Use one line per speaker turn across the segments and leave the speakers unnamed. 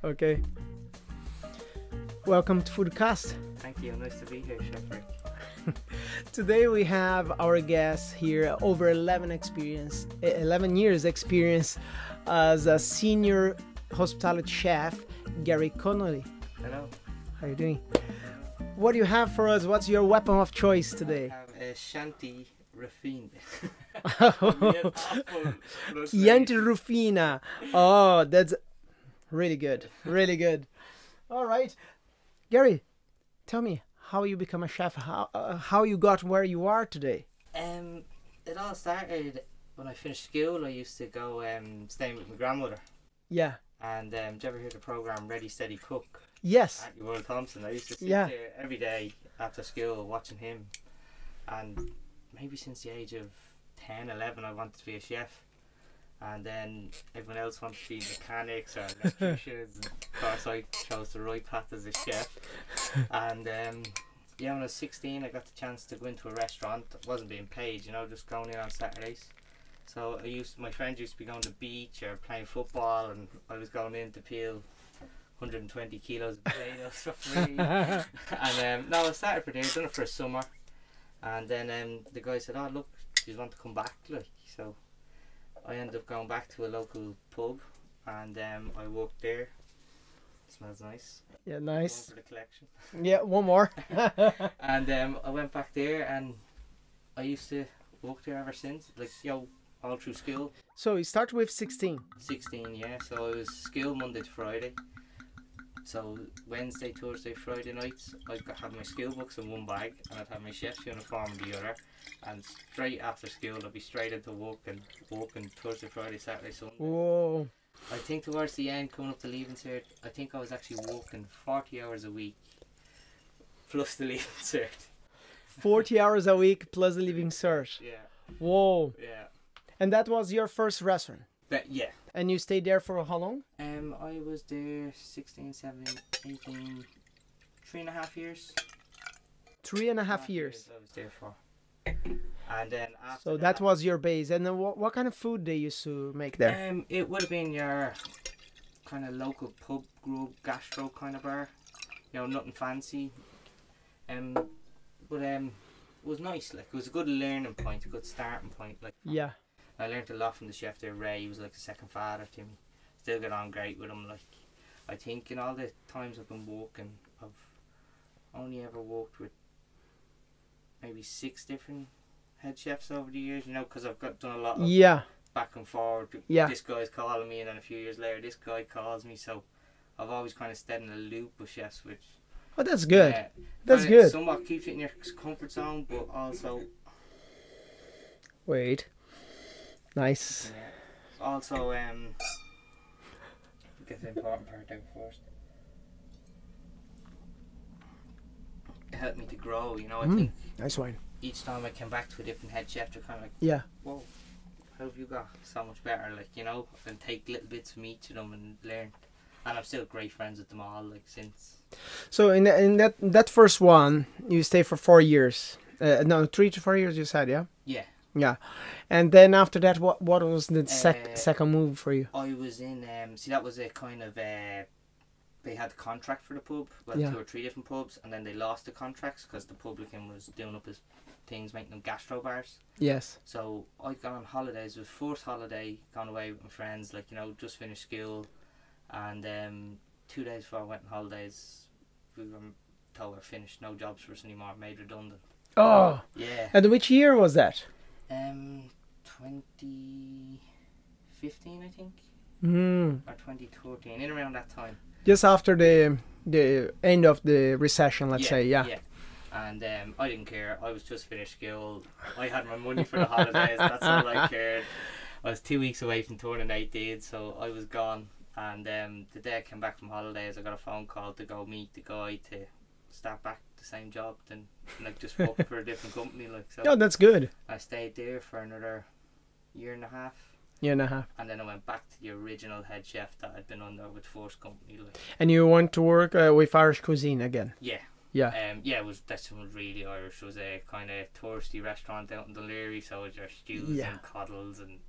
Okay. Welcome to FoodKast.
Thank you. Nice to be here, Chef Rick.
Today we have our guest here, over 11 years experience as a senior hospitality chef, Gary Connolly.
Hello.
How are you doing? What do you have for us? What's your weapon of choice today?
I have a Shanti Rafine.
Chianti Rufina. Oh, that's really good. Really good. All right. Gary, tell me how you become a chef, how you got where you are today.
It all started when I finished school. I used to go staying with my grandmother.
Yeah.
And did you ever hear the program Ready Steady Cook?
Yes.
Auntie Will Thompson. I used to sit
Yeah.
there every day after school watching him. And maybe since the age of 10, 11, I wanted to be a chef. And then everyone else wanted to be mechanics or electricians. And of course, I chose the right path as a chef. And yeah, when I was 16, I got the chance to go into a restaurant. I wasn't being paid, you know, just going in on Saturdays. So my friends used to be going to the beach or playing football, and I was going in to peel 120 kilos of potatoes for free. And no, I started for there, done it for a summer. And then the guy said, "Oh, look, you want to come back?" Like, so I ended up going back to a local pub, and I worked there. It smells nice.
Yeah, nice.
One for the collection.
Yeah, one more.
And I went back there, and I used to work there ever since. Like, you know, all through school.
So you start with 16.
16, yeah. So I was school Monday to Friday. So Wednesday, Thursday, Friday nights, I'd have my school books in one bag, and I'd have my chef's uniform in the other. And straight after school, I'd be straight into working Thursday, Friday, Saturday, Sunday.
Whoa.
I think towards the end, coming up to leaving cert, I think I was actually working 40 hours a week plus the leaving cert.
40 hours a week plus the living search.
Yeah.
Whoa.
Yeah.
And that was your first restaurant?
Yeah.
And you stayed there for how long?
I was there 16, 17, 18, 3.5 years.
3.5 years.
I was there for. And then after
So that was your base. And then what kind of food they used to make there?
it would have been your kind of local pub, grub, gastro kind of bar. You know, nothing fancy. But it was nice. Like, it was a good learning point, a good starting point. Like,
Yeah.
I learned a lot from the chef there, Ray. He was like a second father to me. Still get on great with him. Like, I think in all the times I've been working, I've only ever worked with maybe 6 different head chefs over the years, you know, because I've done a lot of back and forward.
Yeah.
This guy's calling me, and then a few years later this guy calls me, so I've always kind of stayed in a loop with chefs, which
Oh, that's good. That's good.
somewhat keeps you in your comfort zone, but also
Wait. Nice.
also get the important part out first. It helped me to grow, you know. I think
Nice wine.
each time I came back to a different head chef, they're kind of like,
Yeah.
whoa, how have you got so much better, like, you know, and take little bits from each of them and learn. And I'm still great friends with them all, like, since.
So in that first one, you stay for 4 years. No, 3 to 4 years you said, yeah?
Yeah.
Yeah. And then after that, what was the second move for you?
I was in, see, that was a kind of, they had a contract for the pub, well, 2 or 3 different pubs, and then they lost the contracts because the publican was doing up his things, making them gastro bars.
Yes.
So I got on holidays. It was first holiday, gone away with my friends, like, you know, just finished school, and 2 days before I went on holidays, we were told we're finished, no jobs for us anymore, made redundant.
Oh.
Yeah.
And which year was that?
2015, I think, or 2013, in around that time.
Just after the end of the recession, let's say, yeah.
And I didn't care. I was just finished school. I had my money for the holidays. That's all I cared. I was 2 weeks away from turning 18, so I was gone. And the day I came back from holidays, I got a phone call to go meet the guy to start back the same job, then like just work for a different company. Like, so.
Oh, that's good.
I stayed there for another 1.5 years.
Year and a half.
And then I went back to the original head chef that I'd been under with first company. Like.
And you went to work with Irish cuisine again?
Yeah.
Yeah.
That was really Irish. It was a kind of touristy restaurant out in Dunleary, so it was your stews and coddles and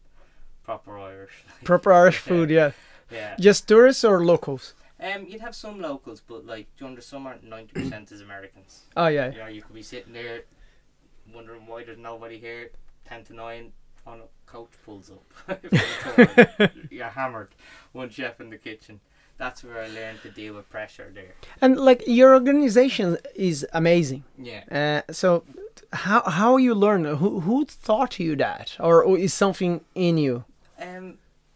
proper Irish.
Proper Irish food, yeah.
Yeah.
Just tourists or locals?
You'd have some locals, but like during the summer, 90% is Americans.
Oh yeah.
Yeah, you could be sitting there wondering why there's nobody here. 10 to 9, on a coach pulls up. You're hammered. One chef in the kitchen. That's where I learned to deal with pressure there.
And like your organization is amazing.
Yeah.
So how you learn? Who taught you that, or is something in you?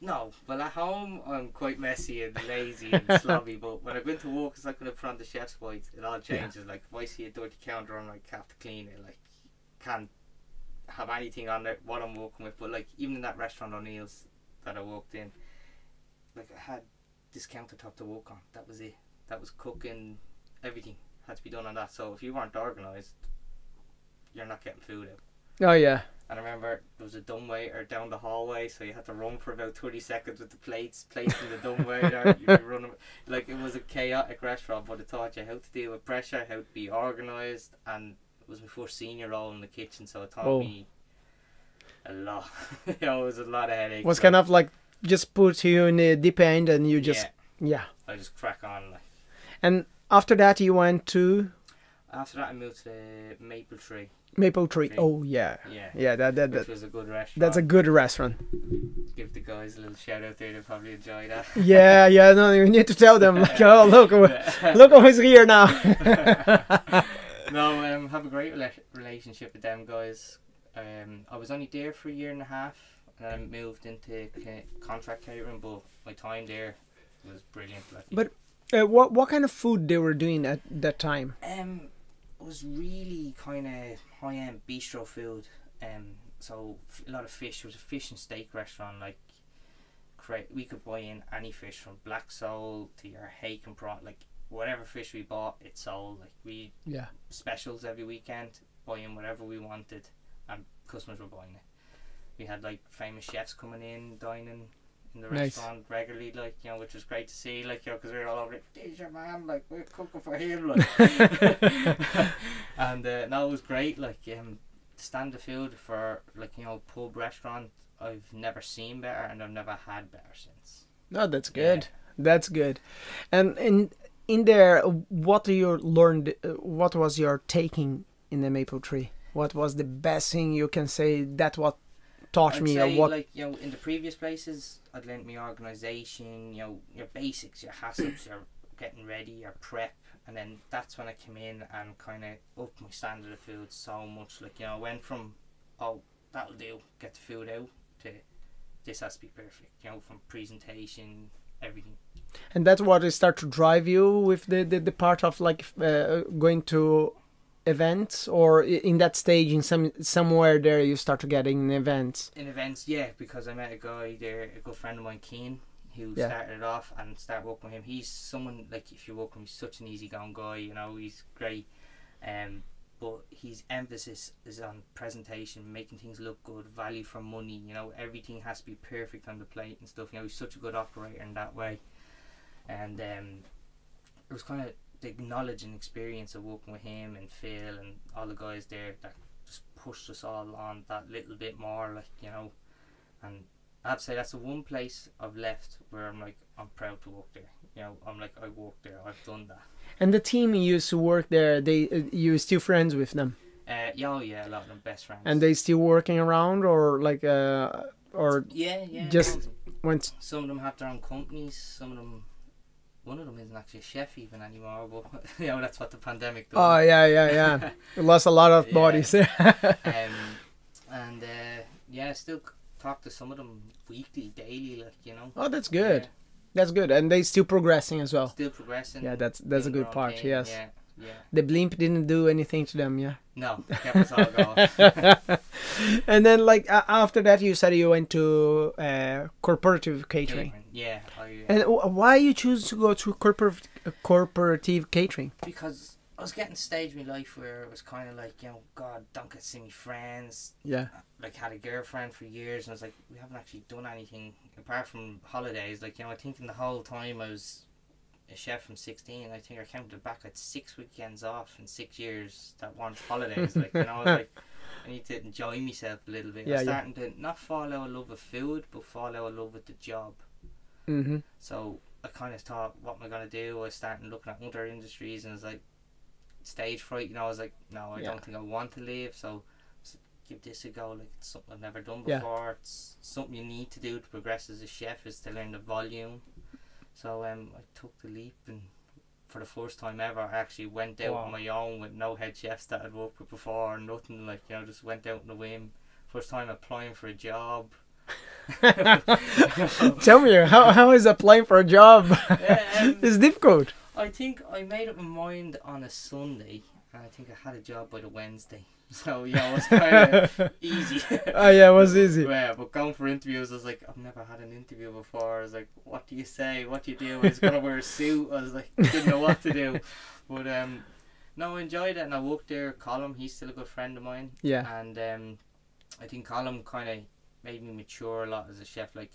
No, well at home I'm quite messy and lazy and slobby, but when I go into work it's like when I put on the chef's white, it all changes. Yeah. Like if I see a dirty counter I'm like have to clean it, like can't have anything on it what I'm working with. But like even in that restaurant O'Neill's that I walked in, like I had this countertop to work on, that was it. That was cooking, everything had to be done on that. So if you weren't organised, you're not getting food out.
Oh yeah.
And I remember there was a dumbwaiter down the hallway, so you had to run for about 30 seconds with the plates placed in the dumbwaiter. You'd be running, like it was a chaotic restaurant, but it taught you how to deal with pressure, how to be organised, and it was my first senior role in the kitchen, so it taught me a lot. You know, it was a lot of headaches.
Was kind of like just put you in the deep end, and you just
I just crack on like.
And after that, you went to.
After that, I moved to Maple Tree.
Maple Tree. Oh yeah. That
which was a good restaurant.
That's a good restaurant.
Give the guys a little shout out there. They'll probably enjoy that.
Yeah. No, you need to tell them like, oh look who's here now.
No, have a great relationship with them guys. I was only there for a year and a half, and I moved into contract catering. But my time there was brilliant. Like.
But what kind of food they were doing at that time?
It was really kind of high-end bistro food. So a lot of fish. It was a fish and steak restaurant. Like we could buy in any fish from black sole to your hake and prawn. Like whatever fish we bought, it sold. Like we specials every weekend, buy in whatever we wanted, and customers were buying it. We had like famous chefs coming in, dining in the restaurant regularly, like, you know, which was great to see, like, you know, because we were all over it. There's your man, like, we're cooking for him, like. And no, it was great, like, standard food for, like, you know, pub restaurant. I've never seen better, and I've never had better since.
No, that's good. That's good. And in there, what you learned? What was your taking in the Maple Tree? What was the best thing you can say that what taught me?
Say,
or what?
Like, you know, in the previous places, I'd learned my organisation, you know, your basics, your hassles, your getting ready, your prep, and then that's when I came in and kind of upped my standard of food so much. Like, you know, I went from, oh, that'll do, get the food out, to this has to be perfect, you know, from presentation, everything.
And that's what start to drive you with the part of like going to events, or in that stage in somewhere there you start to get in events.
In events, yeah, because I met a guy there, a good friend of mine, Keane, who started it off, and started working with him. He's someone, like, if you work with him, he's such an easygoing guy, you know, he's great. But his emphasis is on presentation, making things look good, value for money, you know, everything has to be perfect on the plate and stuff. You know, he's such a good operator in that way. And it was kind of the knowledge and experience of working with him and Phil and all the guys there that just pushed us all on that little bit more, like, you know. And I have to say that's the one place I've left where I'm like, I'm proud to work there. You know, I'm like, I worked there, I've done that.
And the team you used to work there, you still friends with them?
Yeah, a lot of them best friends.
And they still working around, or like or just went.
Some of them have their own companies. Some of them, one of them isn't actually a chef even anymore. But you know, that's what the pandemic did.
Oh yeah. We lost a lot of bodies there.
I still talk to some of them weekly, daily, like, you know.
Oh, that's good. Yeah. That's good, and they still progressing as well.
Still progressing.
Yeah, that's a good part.
Thing.
Yes.
Yeah.
The blimp didn't do anything to them. Yeah.
No, kept us all going.
And then, like after that, you said you went to corporative catering.
Yeah.
And why you choose to go to corporative catering?
Because I was getting to a stage in my life where it was kind of like, you know, God, don't get to see my friends.
Yeah.
Like, had a girlfriend for years, and I was like, we haven't actually done anything apart from holidays. Like, you know, I think in the whole time I was a chef from 16, I think I counted back at 6 weekends off in 6 years that weren't holidays. Like, you know, I was like, I need to enjoy myself a little bit. I'm starting to not fall out of love with food, but fall out of love with the job.
Mm-hmm.
So I kind of thought, what am I going to do? I was starting looking at other industries, and I was like, stage fright, you know. I was like, no, I don't think I want to leave, so give this a go. Like, it's something I've never done before. It's something you need to do to progress as a chef, is to learn the volume. So I took the leap, and for the first time ever, I actually went out on my own with no head chefs that I'd worked with before, nothing, like, you know, just went out on the whim. First time applying for a job.
Tell me, how is applying for a job? It's difficult.
I think I made up my mind on a Sunday, and I think I had a job by the Wednesday. So yeah, it was kind of easy.
Oh yeah, it was easy.
Yeah, but going for interviews, I was like, I've never had an interview before. I was like, what do you say? What do you do? I was gonna wear a suit. I was like, didn't know what to do. But no, I enjoyed it, and I worked there. Colm, he's still a good friend of mine.
Yeah.
And I think Colm kind of made me mature a lot as a chef. Like,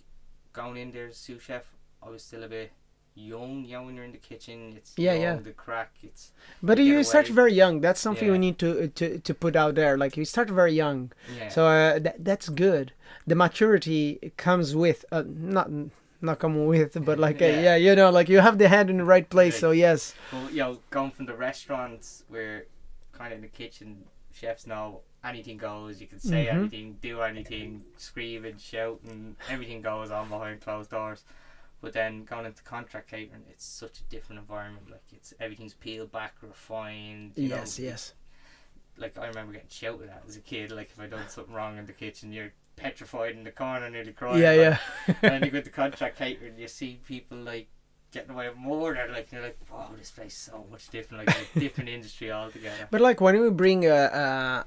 going in there as a sous chef, I was still a bit young, you know, when you're in the kitchen. It's the crack. It's,
but you start very young. That's something we need to put out there. Like, you start very young. Yeah. So that's good. The maturity comes with not come with, but like you know, like, you have the head in the right place. Right. So yes.
Well, you know, going from the restaurants where kind of in the kitchen, chefs know anything goes. You can say anything, do anything, scream and shout, and everything goes on behind closed doors. But then going into contract catering, it's such a different environment. Like, it's everything's peeled back, refined.
Yes.
Like, I remember getting shouted at as a kid. Like, if I done something wrong in the kitchen, you're petrified in the corner, nearly crying.
Yeah.
And then you go to contract catering, you see people like getting away with murder. Like, you're like, wow, this place is so much different. Like, a different industry altogether.
But like, when we bring a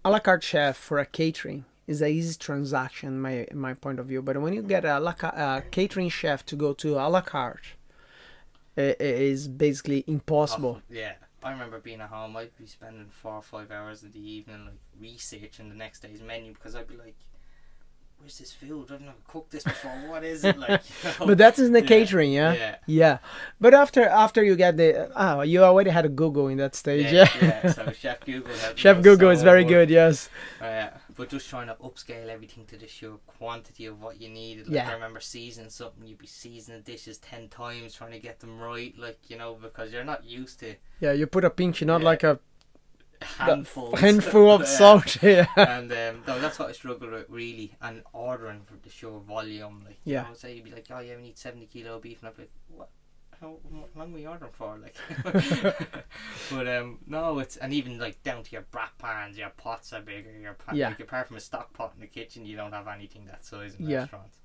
la carte chef for a catering, is an easy transaction, my point of view. But when you get a catering chef to go to a la carte, it is basically impossible.
Yeah, I remember being at home. I'd be spending 4 or 5 hours in the evening, like, researching the next day's menu, because I'd be like, where's this food? I've never cooked this before. What is it? Like, you know?
But that's in the catering, yeah. But after you get the you already had a Google in that stage,
yeah. So Chef Google
is very good, yes.
But just trying to upscale everything to the sheer quantity of what you needed. Like, I remember seasoning something, you'd be seasoning dishes 10 times trying to get them right, like, you know, because you're not used to.
Yeah, you put a pinch, not like a
handful
of salt. Yeah.
And no, that's what I struggled with, really, and ordering for the sheer volume. Like, you know, say you'd be like, oh yeah, we need 70 kilo of beef, and I'd be like, what? How long are we ordering for? Like, but no, it's, and even like down to your brat pans, your pots are bigger. Your like, apart from a stock pot in the kitchen, you don't have anything that size in restaurants.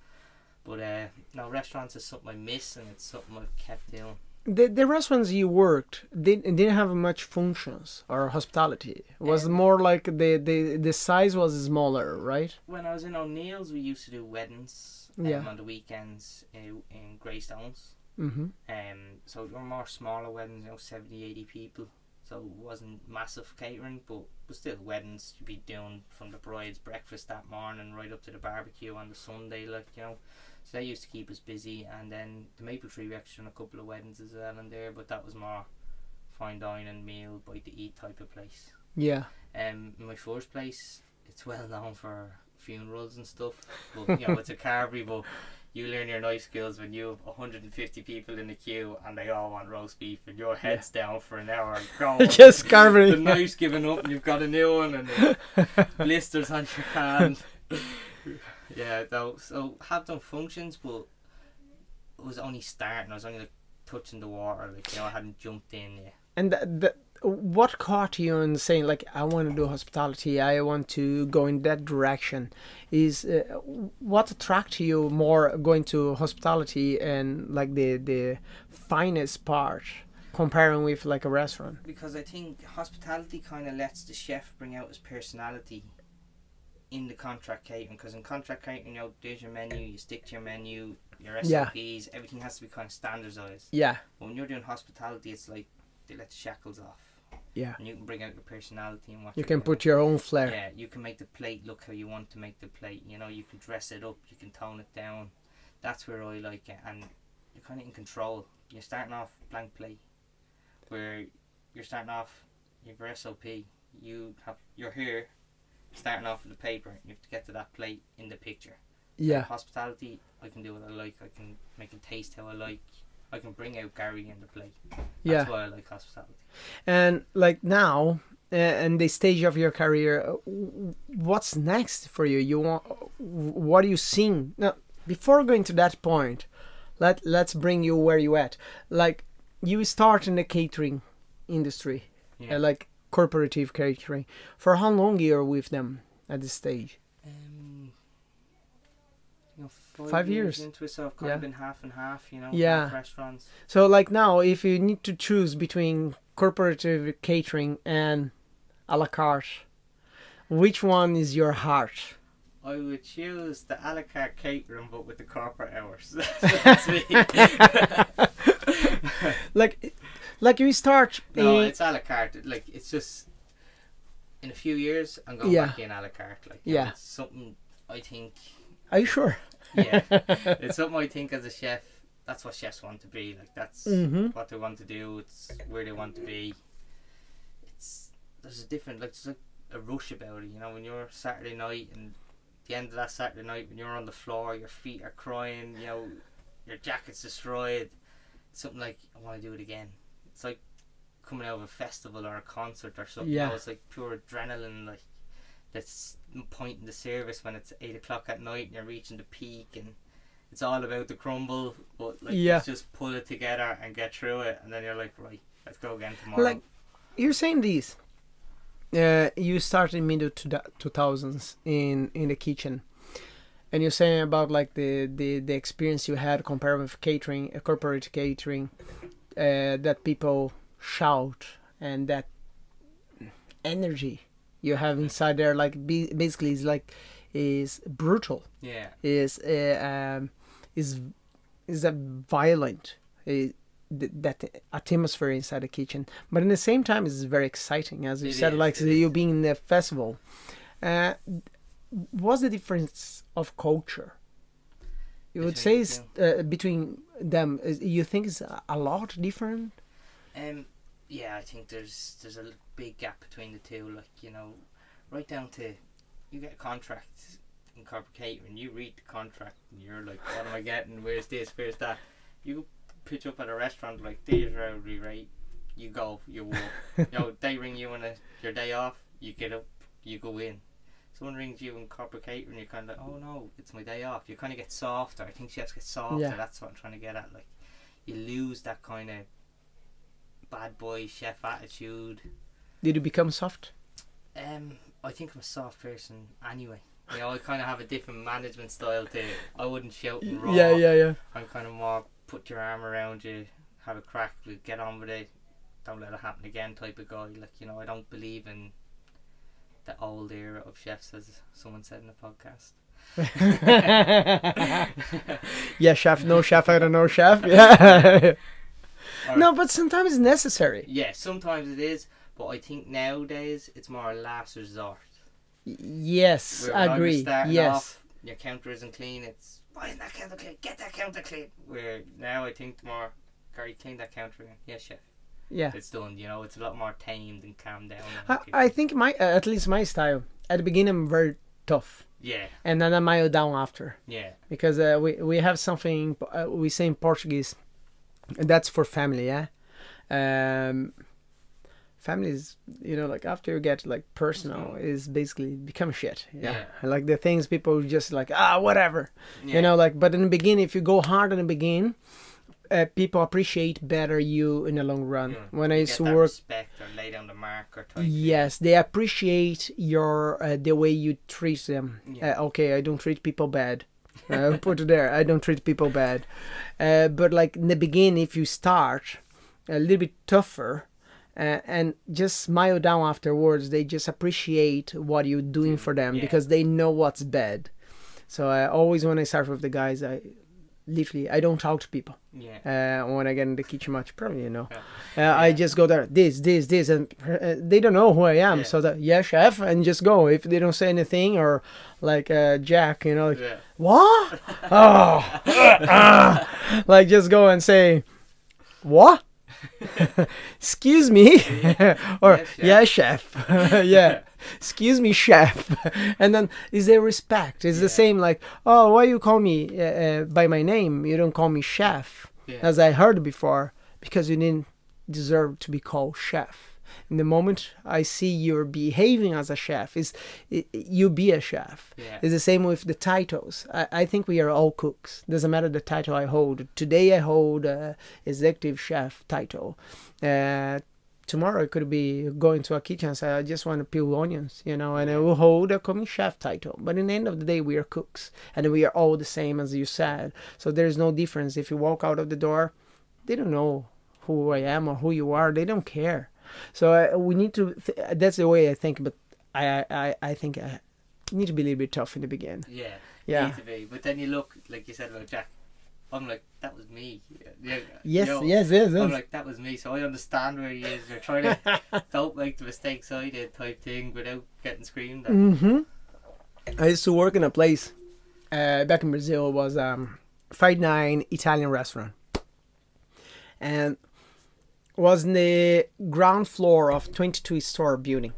But no, restaurants is something I miss, and it's something I've kept doing.
The restaurants you worked didn't have much functions or hospitality. It was more like the size was smaller, right?
When I was in O'Neill's, we used to do weddings on the weekends in Greystones. So they were more smaller weddings, you know, 70, 80 people. So it wasn't massive catering, but still weddings you'd be doing from the bride's breakfast that morning right up to the barbecue on the Sunday, like, you know. So they used to keep us busy. And then the Maple Tree, we actually done a couple of weddings as well in there, but that was more fine dining, meal, bite to eat type of place. Yeah. In my first place, it's well known for funerals and stuff, but you know, it's a carvery, but you learn your knife skills when you have 150 people in the queue and they all want roast beef, and your head's down for an hour going.
Just carving.
The knife's giving up and you've got a new one, and blisters on your hand. Yeah, though. So have done functions, but it was only starting. I was only like touching the water, like, you know, I hadn't jumped in yet.
And what caught you in saying, like, I want to do hospitality, I want to go in that direction? Is what attracted you more going to hospitality and like the finest part comparing with like a restaurant?
Because I think hospitality kind of lets the chef bring out his personality in the contract catering, because in contract catering, you know, there's your menu, you stick to your menu, your SOPs, everything has to be kind of standardized. Yeah. But when you're doing hospitality, it's like they let the shackles off. Yeah. And you can bring out your personality and what
you can put your own flair.
Yeah, you can make the plate look how you want to make the plate. You know, you can dress it up, you can tone it down. That's where I like it, and you're kind of in control. You're starting off blank plate, where you're starting off, you have your SOP, you're here, starting off with the paper, you have to get to that plate in the picture.
Yeah.
Hospitality, I can do what I like. I can make it taste how I like. I can bring out Gary in the plate.
Yeah.
That's why I like hospitality.
And like now, in the stage of your career, what's next for you? You want, what are you seeing? Now, before going to that point, let's bring you where you at. Like, you start in the catering industry,
Yeah.
like corporative catering. For how long you are with them at this stage?
You know,
5 years.
into it, so I've kind
Yeah.
of been half and half. You know,
Yeah.
half restaurants.
So like now, if you need to choose between corporative catering and a la carte, which one is your heart?
I would choose the a la carte catering, but with the corporate hours. That's me.
like you start.
No, it's a la carte. Like, it's just in a few years, I'm going
Yeah.
back in a la carte. Like, you know,
Yeah.
it's something I think.
Are you sure?
Yeah, it's something I think as a chef. That's what chefs want to be. Like, that's what they want to do. It's where they want to be. There's a different, like, there's like a rush about it. You know, when you're Saturday night and the end of that Saturday night, when you're on the floor, your feet are crying. You know, your jacket's destroyed. It's something like, I want to do it again. It's like coming out of a festival or a concert or something.
Yeah.
You know, it's like pure adrenaline. Like, that's point in the service when it's 8 o'clock at night and you're reaching the peak, and it's all about the crumble, but like,
Yeah.
you just pull it together and get through it, and then you're like, right, let's go again tomorrow.
Like, you're saying these. You started in middle 2000s in the kitchen, and you're saying about like the experience you had compared with catering, corporate catering, that people shout, and that energy you have inside there, like basically is brutal.
Yeah.
Is a violent. That atmosphere inside the kitchen, but in the same time it's very exciting, as you said, like you being in the festival. What's the difference of culture, you would say, is between them? You think it's a lot different?
Yeah, I think there's a big gap between the two. Like, you know, right down to, you get a contract in corporate catering, you read the contract and you're like, what am I getting, where's this, where's that? You pitch up at a restaurant like, there's our hourly rate, you go, you walk. You know, they ring you on your day off, you get up, you go in. Someone rings you in corporate catering, you're kind of like, oh no, it's my day off. You kind of get softer. I think chefs get softer.
Yeah.
That's what I'm trying to get at. Like, you lose that kind of bad boy chef attitude.
Did you become soft?
I think I'm a soft person anyway. You know, I kind of have a different management style to, I wouldn't shout and roar.
Yeah.
I'm kind of more put your arm around you, have a crack, get on with it, don't let it happen again type of guy. Like, you know, I don't believe in the old era of chefs, as someone said in the podcast.
Yeah, chef, no chef, I don't know chef. Yeah. No, but sometimes it's necessary.
Yeah, sometimes it is, but I think nowadays it's more a last resort.
Yes,
Where
I
when
agree.
you're starting
Yes.
off, your counter isn't clean, it's, why isn't that counter clean? Get that counter clean. Where now I think more, Gary, clean that counter again. Yes, chef.
Yeah.
It's done, you know, it's a lot more tamed and calmed down.
I think at least my style, at the beginning I'm very tough.
Yeah.
And then I mild down after.
Yeah.
Because we have something, we say in Portuguese, that's for family, yeah? Families, you know, like after you get like personal, is basically become shit. Yeah. Like the things people just like, whatever.
Yeah.
You know, like, but in the beginning, if you go hard in the beginning, people appreciate better you in the long run.
Yeah.
When I used to
that
work,
respect or lay down the marker type.
yes, they appreciate your the way you treat them.
Yeah.
Okay, I don't treat people bad. Put it there. I don't treat people bad. But like in the beginning, if you start a little bit tougher and just smile down afterwards, they just appreciate what you're doing for them because they know what's bad. So always when I start with the guys, I don't talk to people.
Yeah.
When I get in the kitchen much, probably, you know. I just go there, this, and they don't know who I am. So that, chef, and just go. If they don't say anything, or like Jack, you know, like, what? Oh, like just go and say, what? Excuse me. Or,
Yes, chef.
yeah, chef. Yeah. Excuse me, chef. And then is there respect? It's the same like, oh, why you call me by my name? You don't call me chef, as I heard before, because you didn't deserve to be called chef. In the moment I see you're behaving as a chef, you be a chef. It's the same with the titles. I think we are all cooks. Doesn't matter the title I hold. Today I hold executive chef title. Tomorrow I could be going to a kitchen and say, I just want to peel onions, and I will hold a coming chef title. But in the end of the day, we are cooks, and we are all the same, as you said. So there's no difference. If you walk out of the door, they don't know who I am or who you are. They don't care. So we need to. That's the way I think. But I think I need to be a little bit tough in the beginning.
Yeah. Need to be. But then you look, like you said about Jack. I'm like, that was me.
Yes.
I'm like, that was me. So I understand where he is. They're trying to don't make the mistakes I did type thing without getting screamed at.
I used to work in a place back in Brazil. It was fine dine Italian restaurant, and was in the ground floor of 22-story building.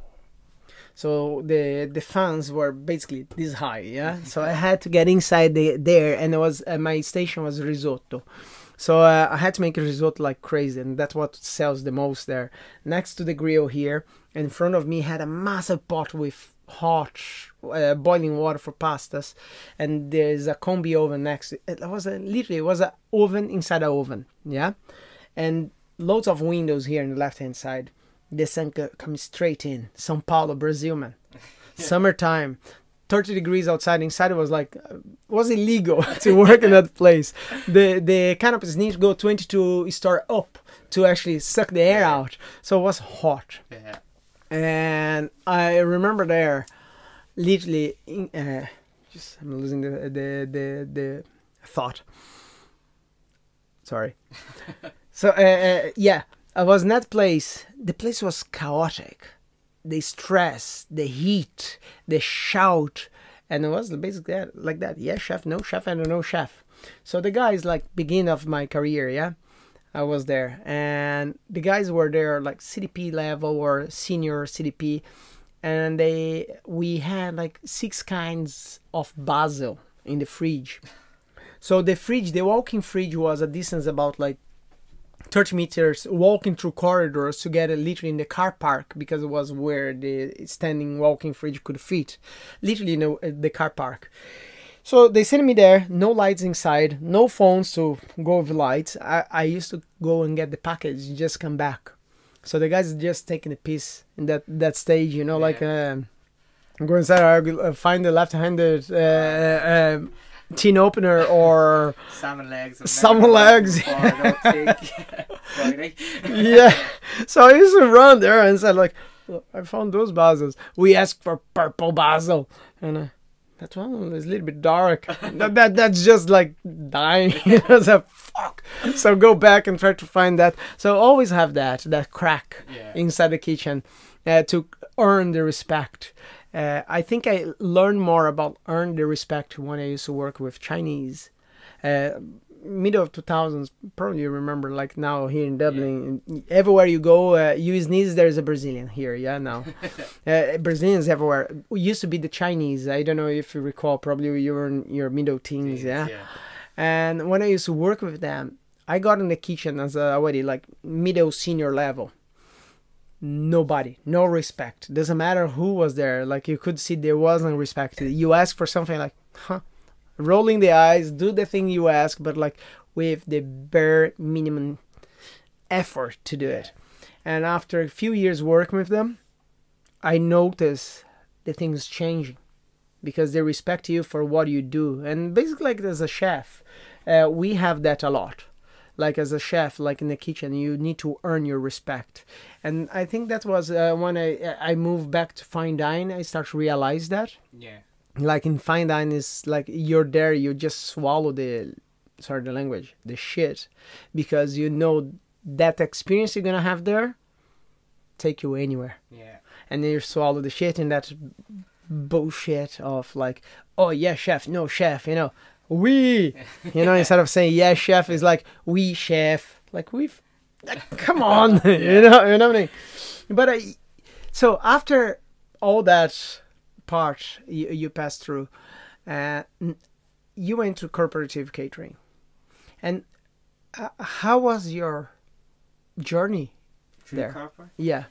So the fans were basically this high, So I had to get inside there, and it was my station was risotto. So I had to make a risotto like crazy, and that's what sells the most there. Next to the grill here, in front of me had a massive pot with hot boiling water for pastas, and there's a combi oven next to it. It was literally an oven inside an oven, and loads of windows here on the left hand side. The sun comes straight in. São Paulo, Brazil, man. Summertime, 30 degrees outside. Inside it was like, was illegal to work in that place. The canopies need to go 22 story up to actually suck the air out. So it was hot. And I remember there, literally, I'm losing the thought. Sorry. So I was in that place. The place was chaotic. The stress, the heat, the shout, and it was basically like that. Yeah, chef, no chef, and no chef. So the guys, like, beginning of my career, I was there, and the guys were there like CDP level or senior CDP, and we had like 6 kinds of basil in the fridge. So the walking fridge was a distance about like 30 meters, walking through corridors to get it literally in the car park, because it was where the standing walking fridge could fit, literally in the car park. So they sent me there, no lights inside, no phones to go with lights. I used to go and get the package, just come back. So the guys just taking a piece in that stage, like go inside, I find the left-handed tin opener or
salmon legs.
So I used to run there and said, like, look, I found those basils. We asked for purple basil, and that one is a little bit dark. That's just like dying. So fuck. So go back and try to find that. So always have that crack inside the kitchen to earn the respect. I think I learned more about earn the respect when I used to work with Chinese. Middle of 2000s, probably you remember, like now here in Dublin, everywhere you go, you sneeze, there's a Brazilian here, now. Brazilians everywhere. We used to be the Chinese. I don't know if you recall, probably you were in your middle teens, And when I used to work with them, I got in the kitchen as already like middle senior level. Nobody, no respect. Doesn't matter who was there. Like, you could see there wasn't respect. You ask for something like, rolling the eyes, do the thing you ask, but like with the bare minimum effort to do it. And after a few years working with them, I noticed the things changing, because they respect you for what you do. And basically, like as a chef, we have that a lot. Like as a chef, like in the kitchen, you need to earn your respect. And I think that was when I moved back to fine dine, I started to realize that. Like in fine dine is like you're there, you just swallow the language, the shit. Because you know that experience you're going to have there, take you anywhere. And then you swallow the shit in that bullshit of like, oh yeah, chef, no chef, we, instead of saying yeah chef, is like we chef, like Come on, you know what I mean? But so after all that part you passed through, you went to corporative catering, and how was your journey
Through
there?
corporate.
Yeah,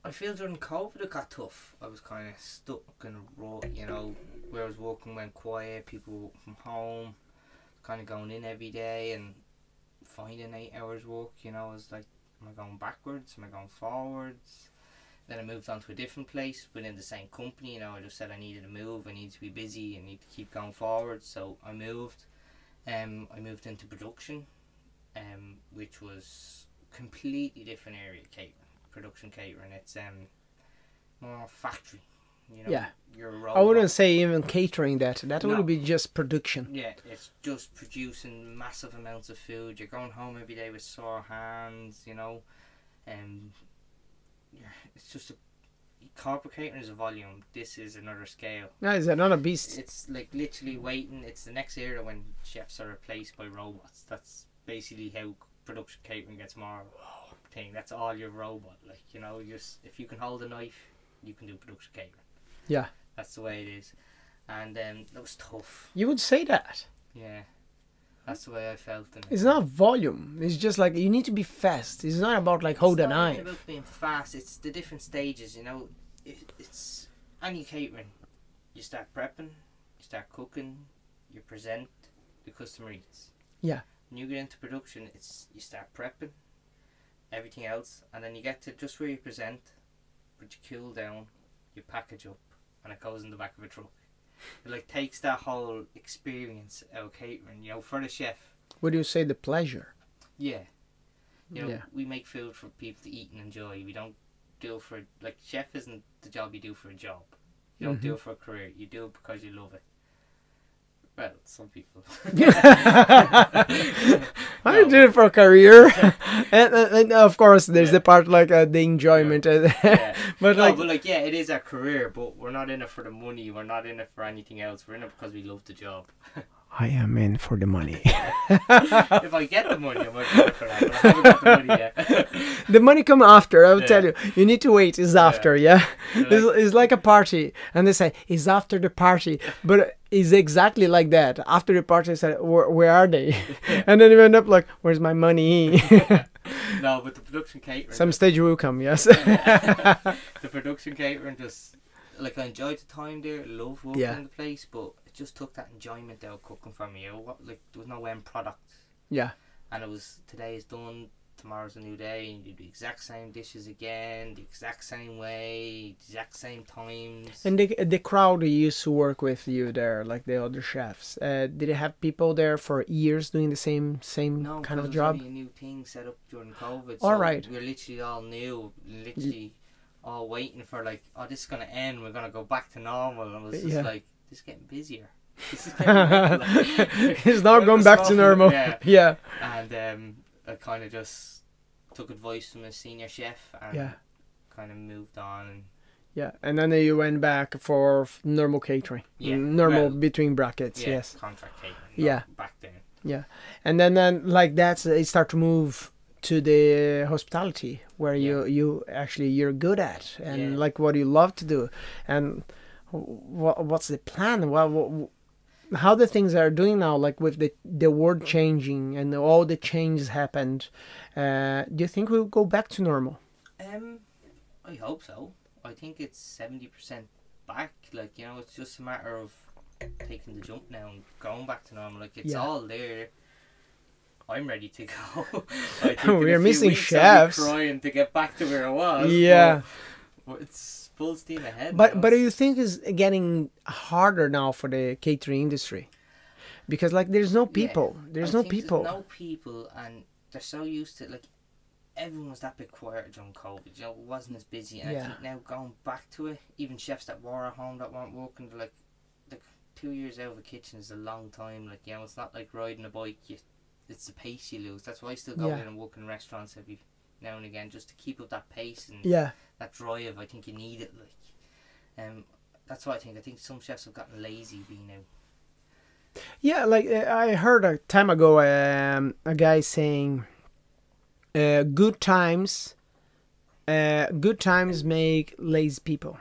I feel during COVID it got tough. I was kind of stuck in a rut, you know, where I was working went quiet, people working from home, kind of going in every day and finding 8 hours work, you know. I was like, am I going backwards, am I going forwards? Then I moved on to a different place within the same company, you know. I just said I needed to move, I need to be busy, I need to keep going forward, so I moved. I moved into production, which was completely different area, production catering. It's more factory, you know.
Yeah.
You're a robot.
I wouldn't say even catering that. That
No.
would be just production.
Yeah, it's just producing massive amounts of food. You're going home every day with sore hands, you know. It's just corporate catering is a volume. This is another scale.
No, is another beast.
It's like literally waiting. It's the next era when chefs are replaced by robots. That's basically how production catering gets more thing. That's all your robot. Like, you know, just if you can hold a knife, you can do production catering.
Yeah.
That's the way it is. And that was tough.
You would say that.
Yeah. That's the way I felt. And
It's not volume. It's just like you need to be fast. It's not about like hold a
It's not
knife.
even about being fast. It's the different stages, you know. It's any catering. You start prepping, you start cooking, you present, the customer eats.
Yeah.
When you get into production, it's you start prepping, everything else, and then you get to just where you present, but you cool down, you package up, and it goes in the back of a truck. It like takes that whole experience out of catering, you know, for the chef.
Would you say the pleasure?
Yeah. You know,
Yeah.
we make food for people to eat and enjoy. We don't do it for, like, chef isn't the job you do for a job. You don't do it for a career. You do it because you love it. Well, some people.
I did it for a career, and of course there's the part like the enjoyment.
Yeah.
But
No,
like,
but like, yeah, it is a career, but we're not in it for the money. We're not in it for anything else. We're in it because we love the job.
I am in for the money.
If I get the money, I might go for that, but I haven't got the money yet.
The money come after. I will
Yeah.
tell you. You need to wait. It's after. Yeah.
Like-
It's like a party, and they say it's after the party, but it's exactly like that. After the party, I said, where are they? And then you end up like, where's my money?
No, but the production catering.
Some stage will come. Yes.
The production catering just, like, I enjoyed the time there. Love working
Yeah.
in the place, but it just took that enjoyment out of cooking from me. Like, there was no end product.
Yeah.
And it was, today is done, tomorrow's a new day, and you do the exact same dishes again, the exact same way, the exact same times.
And the crowd you used to work with you there, like the other chefs, did they have people there for years doing the same
No,
kind of
'cause it was
job?
only a new thing set up during COVID.
All
so
right.
We're literally all new, literally all waiting for, like, oh, this is going to end, we're going to go back to normal. And it was just
Yeah.
like, this is getting busier. This is getting like,
It's not going back to normal.
Yeah.
Yeah.
And I kind of just took advice from a senior chef and
Yeah.
kind of moved on. And
Yeah. And then you went back for normal catering.
Yeah,
Normal
well,
between brackets.
yeah,
Yes.
contract catering.
Yeah.
Back then.
Yeah. And then like that, it start to move to the hospitality where
Yeah.
you're good at and
Yeah.
like what you love to do. And what's the plan? How the things are doing now, like with the world changing and all the changes happened, do you think we'll go back to normal?
I hope so. I think it's 70% back. Like, you know, it's just a matter of taking the jump now and going back to normal. Like, it's
Yeah.
all there. I'm ready to go. I think
We're
in a few
missing
weeks I'll be
chefs.
crying to get back to where I was.
Yeah.
But it's full steam ahead.
But
now.
do you think it's getting harder now for the catering industry? Because like there's no people. There's
I
no
think
people.
There's no people, and they're so used to, like, everyone was that bit quieter during COVID. You know, it wasn't as busy. And
Yeah.
I think now going back to it, even chefs that were at home that weren't working, they're like 2 years out of a kitchen is a long time. Like, you know, it's not like riding a bike. It's the pace you lose. That's why I still go
Yeah.
in and work in restaurants every now and again, just to keep up that pace and
Yeah.
that drive. I think you need it. Like, that's what I think. I think some chefs have gotten lazy being out.
Yeah, like I heard a time ago a guy saying Good times make lazy people.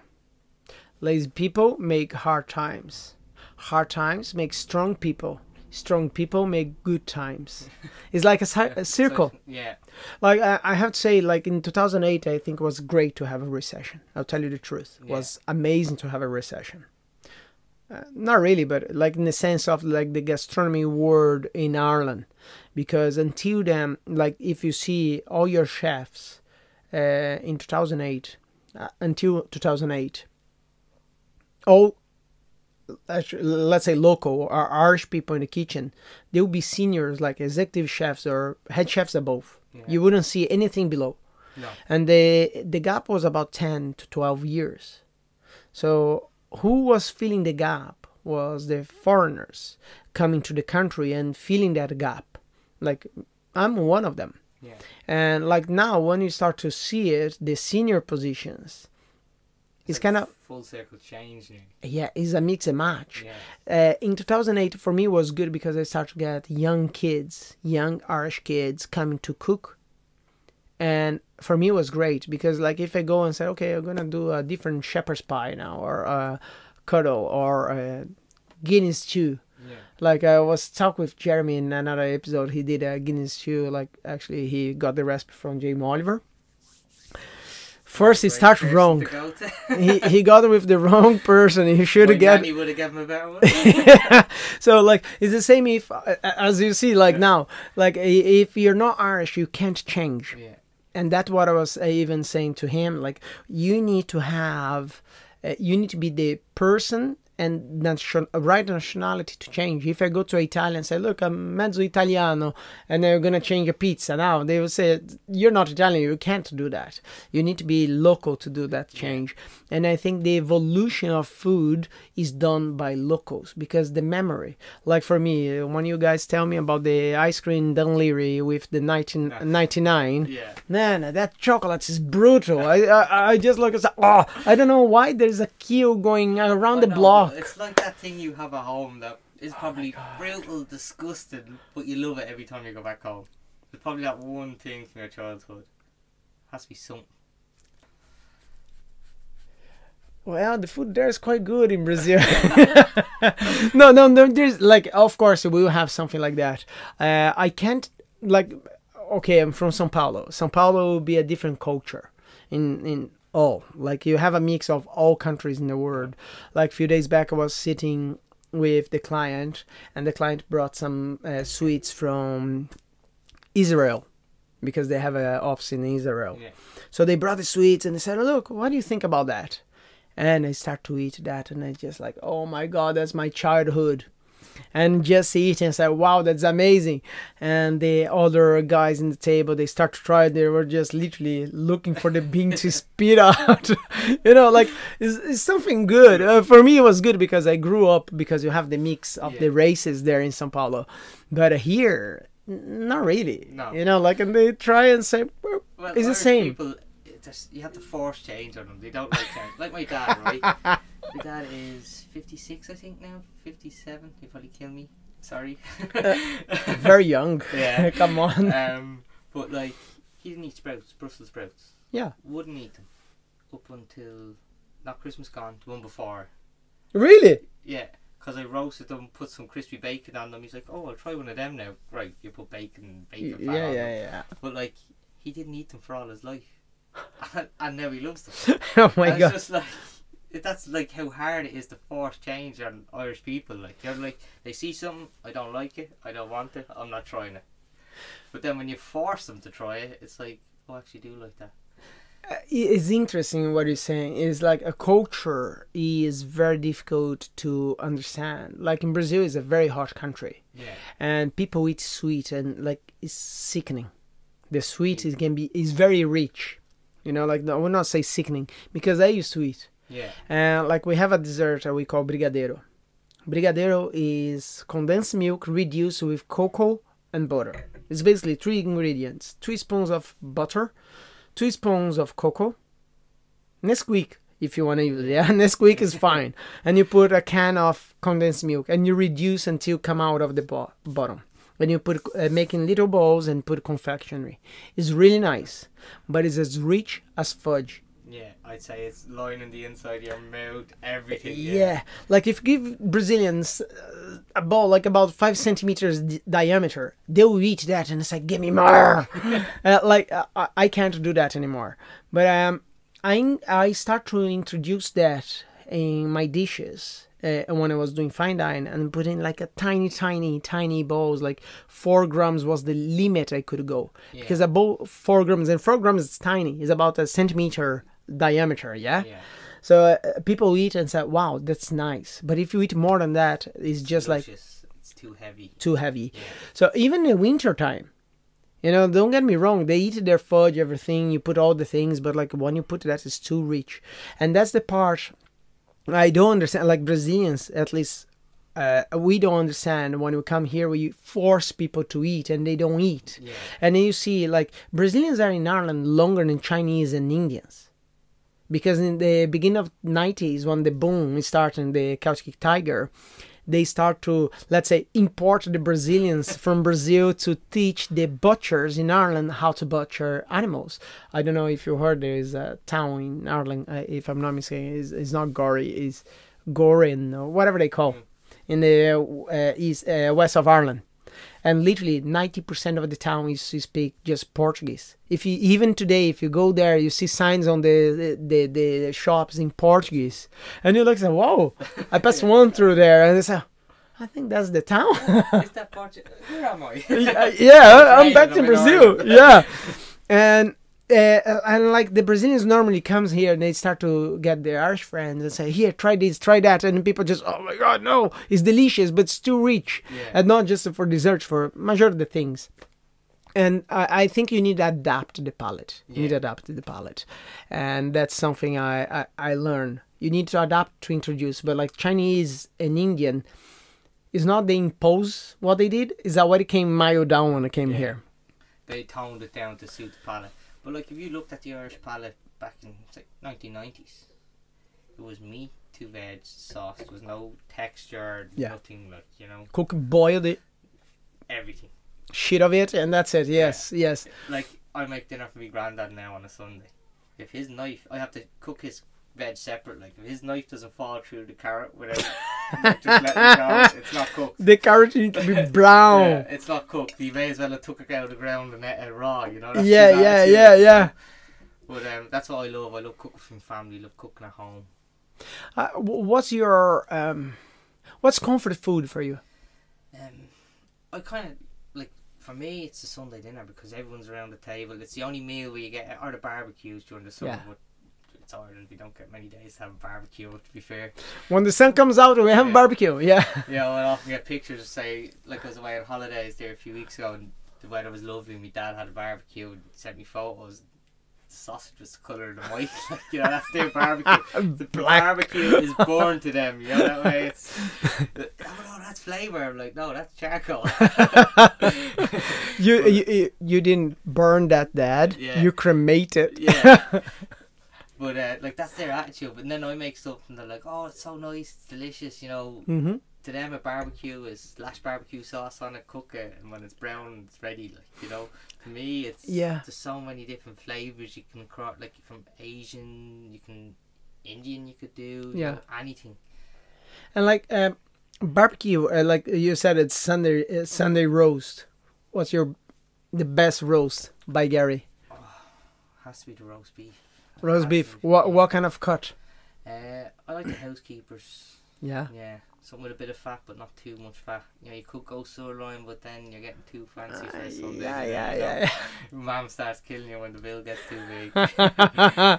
Lazy people make hard times. Hard times make strong people. Strong people make good times. It's like a circle.
So, yeah.
Like I have to say, like in 2008, I think it was great to have a recession. I'll tell you the truth. It was amazing to have a recession. Not really, but like in the sense of like the gastronomy world in Ireland. Because until then, like if you see all your chefs in 2008, until 2008, all, let's say local or Irish people in the kitchen, they'll be seniors like executive chefs or head chefs above. Yeah. You wouldn't see anything below.
No.
And the gap was about 10 to 12 years. So who was filling the gap was the foreigners coming to the country and filling that gap. Like I'm one of them.
Yeah.
And like now when you start to see it, the senior positions, it's
like
kind of
full circle change now.
Yeah, it's a mix and match.
Yeah.
In 2008 for me was good because I started to get young kids, young Irish kids coming to cook. And for me it was great because like if I go and say, okay, I'm gonna do a different shepherd's pie now, or a cuddle, or a Guinness stew.
Yeah.
Like I was talking with Jeremy in another episode, he did a Guinness stew, like actually he got the recipe from Jamie Oliver. First, he starts wrong. he got it with the wrong person. He should have got.
He would have given him a better one.
So like it's the same if, as you see, like now, like if you're not Irish, you can't change.
Yeah.
And that's what I was even saying to him. Like you need to have, you need to be the person and right nationality to change. If I go to Italy and say, look, I'm mezzo Italiano, and they're going to change a pizza now, they will say, you're not Italian, you can't do that. You need to be local to do that change. Yeah. And I think the evolution of food is done by locals, because the memory, like for me, when you guys tell me about the ice cream Dunleary with the 1999, man, that chocolate is brutal. I just look and say, oh, I don't know why there's a queue going around the block.
It's like that thing you have at home that is probably brutal, disgusting, but you love it every time you go back home. It's probably that one thing from your childhood. Has to be something.
Well, the food there is quite good in Brazil. No, there's like, of course, we will have something like that. I can't, like, okay, I'm from São Paulo. São Paulo will be a different culture in all. Like, you have a mix of all countries in the world. Like, a few days back, I was sitting with the client, and the client brought some sweets from Israel, because they have an office in Israel. Yeah. So they brought the sweets, and they said, look, what do you think about that? And I start to eat that, and I just like, oh my God, that's my childhood. And just eat and say, wow, that's amazing. And the other guys in the table, they start to try it. They were just literally looking for the bean to spit out. You know, like, it's something good. For me, it was good because I grew up, because you have the mix of the races there in São Paulo. But here, not really. No. You know, like, and they try and say, well, it's the same.
People, you have to force change on them. They don't like change. Like my dad, right? My dad is 56, I think now. 57. He'll probably kill me. Sorry.
Very young.
Yeah.
Come on.
But like, he didn't eat sprouts, Brussels sprouts.
Yeah.
Wouldn't eat them up until, not Christmas gone, the one before.
Really?
Yeah. Because I roasted them, put some crispy bacon on them. He's like, oh, I'll try one of them now. Right, you put bacon fat on them.
Yeah.
But like, he didn't eat them for all his life. And now he loves them.
Oh my God.
It's just like, that's like how hard it is to force change on Irish people. Like, they're like, they see something, I don't like it, I don't want it, I'm not trying it. But then when you force them to try it, it's like, oh, I actually do like that.
It's interesting what you're saying. It's like a culture is very difficult to understand. Like in Brazil, it's a very hot country.
Yeah. And
people eat sweet, and like, it's sickening. The sweet is very rich. You know, like, I would not say sickening, because I used to eat.
Yeah.
And like, we have a dessert that we call brigadeiro. Brigadeiro is condensed milk reduced with cocoa and butter. It's basically 3 ingredients: 2 spoons of butter, 2 spoons of cocoa, Nesquik if you want to use it. Yeah, Nesquik is fine. And you put a can of condensed milk, and you reduce until come out of the bottom. when you put making little balls and put confectionery. It's really nice, but it's as rich as fudge.
Yeah, I'd say it's lining the inside of your mouth, everything.
Yeah, like if you give Brazilians a ball like about 5 centimeters diameter, they'll eat that and it's like, give me more. I can't do that anymore. But I start to introduce that in my dishes when I was doing fine dining, and putting like a tiny balls, like 4 grams was the limit I could go. Because a bowl 4 grams, and 4 grams is tiny. It's about a centimeter diameter. Yeah. So people eat and say, wow, that's nice. But if you eat more than that, it's just
delicious. Like it's too heavy.
Too heavy. Yeah. So even in winter time, you know, don't get me wrong, they eat their fudge, everything, you put all the things, but like when you put that, it's too rich. And that's the part I don't understand. Like Brazilians, at least, we don't understand when we come here, we force people to eat and they don't eat. Yeah. And then you see, like, Brazilians are in Ireland longer than Chinese and Indians. Because in the beginning of 90s, when the boom started, the Celtic Tiger, they start to, let's say, import the Brazilians from Brazil to teach the butchers in Ireland how to butcher animals. I don't know if you heard, there is a town in Ireland, if I'm not mistaken, it's not Gorey, it's Gorin, or whatever they call, in the west of Ireland. And literally 90% of the town is to speak just Portuguese. If you, even today, if you go there, you see signs on the shops in Portuguese, and you look and say, "Whoa!" I passed one through there, and I say, "I think that's the town."
Is that Portuguese? Where am I?
Yeah, I'm back to Brazil. Yeah, and like the Brazilians normally comes here and they start to get their Irish friends and say, here, try this, try that, and people just, oh my god, no, it's delicious, but it's too rich. And not just for dessert, for majority of the things. And I think you need to adapt the palate. You need to adapt the palate, and that's something I learned. You need to adapt to introduce. But like Chinese and Indian, is not they impose what they did, is that what it came mild down when it came here.
They toned it down to suit the palate. But like if you looked at the Irish palate back in like 1990s, it was meat, 2 veg, sauce. There was no texture, nothing, like, you know.
Cook, boiled it.
Everything.
Shit of it, and that's it. Yes, yes.
Like I make dinner for my granddad now on a Sunday. If his knife, I have to cook his veg separate. Like if his knife doesn't fall through the carrot without just letting it go, it's not cooked.
The carrot needs to be brown.
Yeah, it's not cooked. You may as well have took it out of the ground and ate it raw. You know. That's
yeah.
But that's what I love. I love cooking from family. Love cooking at home.
What's your what's comfort food for you?
I kind of like, for me, it's a Sunday dinner because everyone's around the table. It's the only meal where you get, or the barbecues during the summer. But it's Ireland, we don't get many days to have a barbecue, to be fair. When the sun comes out, we have a barbecue, Yeah, I often get pictures of, say, like I was away on holidays there a few weeks ago and the weather was lovely and my dad had a barbecue and sent me photos. The sausage was the colour of the white, like, you know, that's their barbecue. The barbecue is born to them, you know, that way it's, oh no, that's flavour. I'm like, no, that's charcoal.
you didn't burn that, Dad. You cremate it.
But like that's their attitude. But then I make stuff and they're like, "Oh, it's so nice, it's delicious." You know, to them a barbecue is slash barbecue sauce on it, cook it, and when it's brown, it's ready. Like, you know, to me, it's there's so many different flavors you can like from Asian, you can Indian, you could do, you know, anything.
And like barbecue, like you said, it's Sunday roast. What's the best roast by Gary?
Oh, has to be the roast beef.
Roast beef. What kind of cut?
I like the housekeepers. Yeah, something with a bit of fat, but not too much fat. You know, you could go sirloin, but then you're getting too fancy for a Sunday. Yeah. Mom starts killing you when the bill gets too big.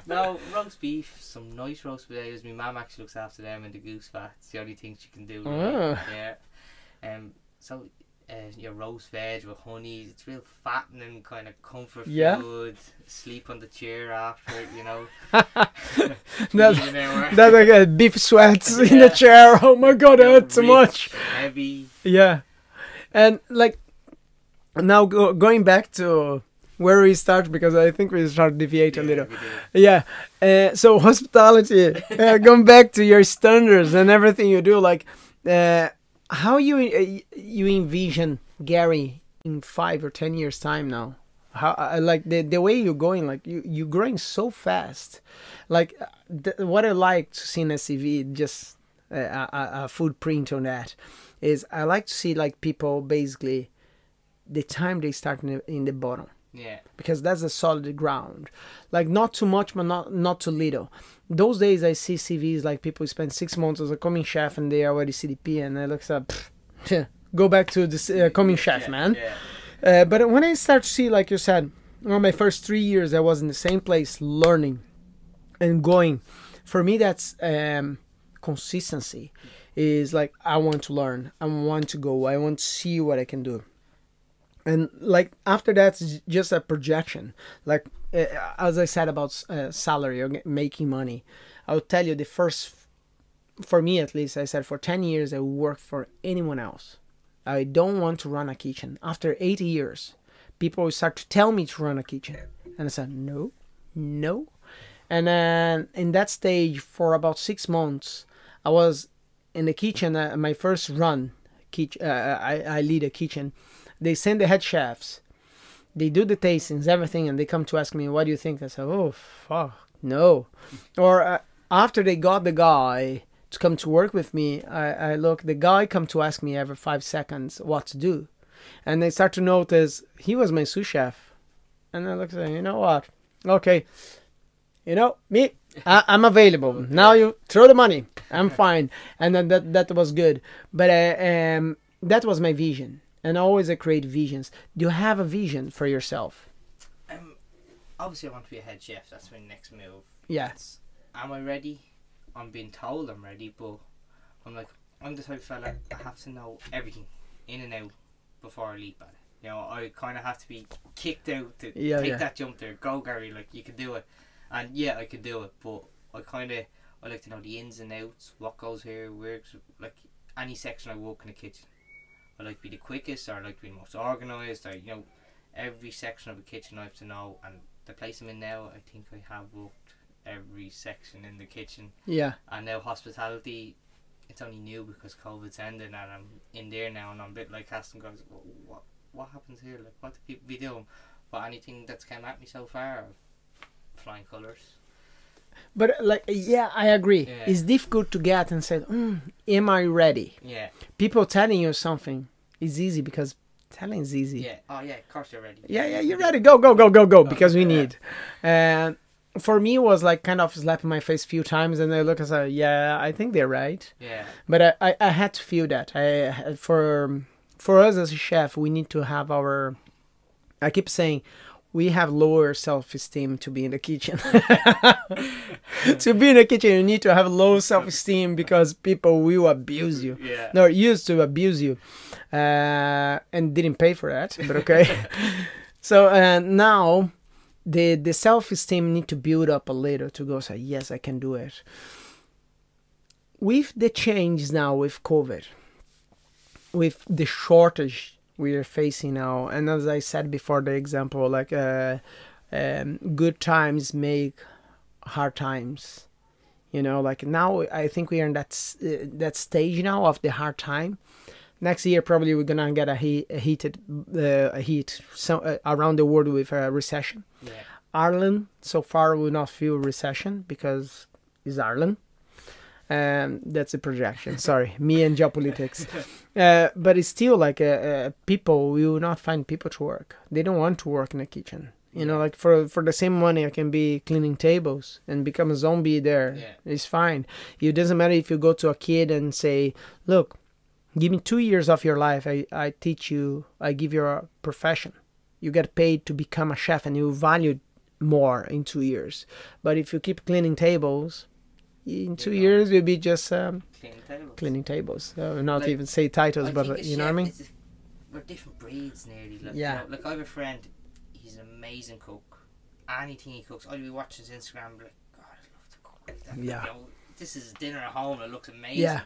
No, roast beef, some nice roast potatoes. My mum actually looks after them, and the goose fat. It's the only thing she can do. Right? Yeah. So. Your roast veg with honey, it's real fattening kind of comfort food. Sleep on the chair after it, you know.
That like beef sweats in the chair. Oh my god, I had too much.
Heavy.
Yeah, and like now going back to where we start, because I think we start deviate a little. So hospitality. Going back to your standards and everything you do, like. How you envision Gary in 5 or 10 years time now? How like the way you're going, like you're growing so fast. Like what I like to see in a CV, just a footprint on that, is I like to see like people basically the time they start in the bottom.
Yeah.
Because that's a solid ground. Like not too much, but not too little. Those days I see CVs like people spend 6 months as a coming chef and they are already CDP, and I look up, go back to this coming chef, man.
Yeah.
But when I start to see, like you said, my first 3 years I was in the same place learning and going. For me, that's consistency. Is like I want to learn, I want to go, I want to see what I can do. And like after that, it's just a projection. Like as I said about salary or making money, I'll tell you for me at least, I said for 10 years I will work for anyone else. I don't want to run a kitchen. After 8 years, people will start to tell me to run a kitchen. And I said, no. And then in that stage, for about 6 months, I was in the kitchen, my first run, I lead a kitchen. They send the head chefs. They do the tastings, everything, and they come to ask me, what do you think? I said, oh, fuck, no. Or after they got the guy to come to work with me, the guy come to ask me every 5 seconds what to do. And they start to notice he was my sous chef. And I look and say, you know what? Okay, me, I'm available. Now you throw the money. I'm fine. And then that was good. But that was my vision. And always I create visions. Do you have a vision for yourself?
Obviously I want to be a head chef. That's my next move.
Yes.
Am I ready? I'm being told I'm ready, but I'm the type of fella, I have to know everything in and out before I leap at it. I kind of have to be kicked out to take that jump there. Go, Gary, like you can do it. And yeah, I can do it, but I like to know the ins and outs, what goes here, where, like any section I walk in the kitchen. I like to be the quickest, or I like to be the most organised, or every section of a kitchen I have to know. And the place I'm in now, I think I have walked every section in the kitchen. Yeah. And now hospitality, it's only new because COVID's ended, and I'm in there now, and I'm a bit like casting guys. What happens here? Like, what do people be doing? But anything that's come at me so far, flying colours.
But I agree. Yeah. It's difficult to get and say, am I ready? Yeah. People telling you something is easy because telling is easy.
Yeah. Oh yeah, of course you're ready.
Yeah, you're ready. Go, because we need. And for me, it was like kind of slapping my face a few times, and I look and say, yeah, I think they're right. Yeah. But I had to feel that. For us as a chef, we need to have our. I keep saying, we have lower self-esteem to be in the kitchen. To be in the kitchen, you need to have low self-esteem because people will abuse you. Yeah. They're used to abuse you. And didn't pay for that, but okay. So now the self-esteem need to build up a little to go say, yes, I can do it. With the change now with COVID, with the shortage we are facing now, and as I said before, the example like good times make hard times, like now I think we are in that stage now of the hard time. Next year probably we're gonna get a heat around the world with a recession. Yeah. Ireland so far will not feel recession because it's Ireland. That's a projection. Sorry, me and geopolitics. But it's still like people will not find people to work. They don't want to work in a kitchen. Like for the same money, I can be cleaning tables and become a zombie there. Yeah. It's fine. It doesn't matter if you go to a kid and say, look, give me 2 years of your life. I teach you. I give you a profession. You get paid to become a chef, and you value more in 2 years. But if you keep cleaning tables, in 2 years you'll be just cleaning tables. Not even say titles, but you know what I mean.
We're different breeds nearly. Like I have a friend. He's an amazing cook. Anything he cooks, I'll be watching his Instagram. Like, God, I love to cook like that. Yeah. This is dinner at home. It looks amazing. Yeah.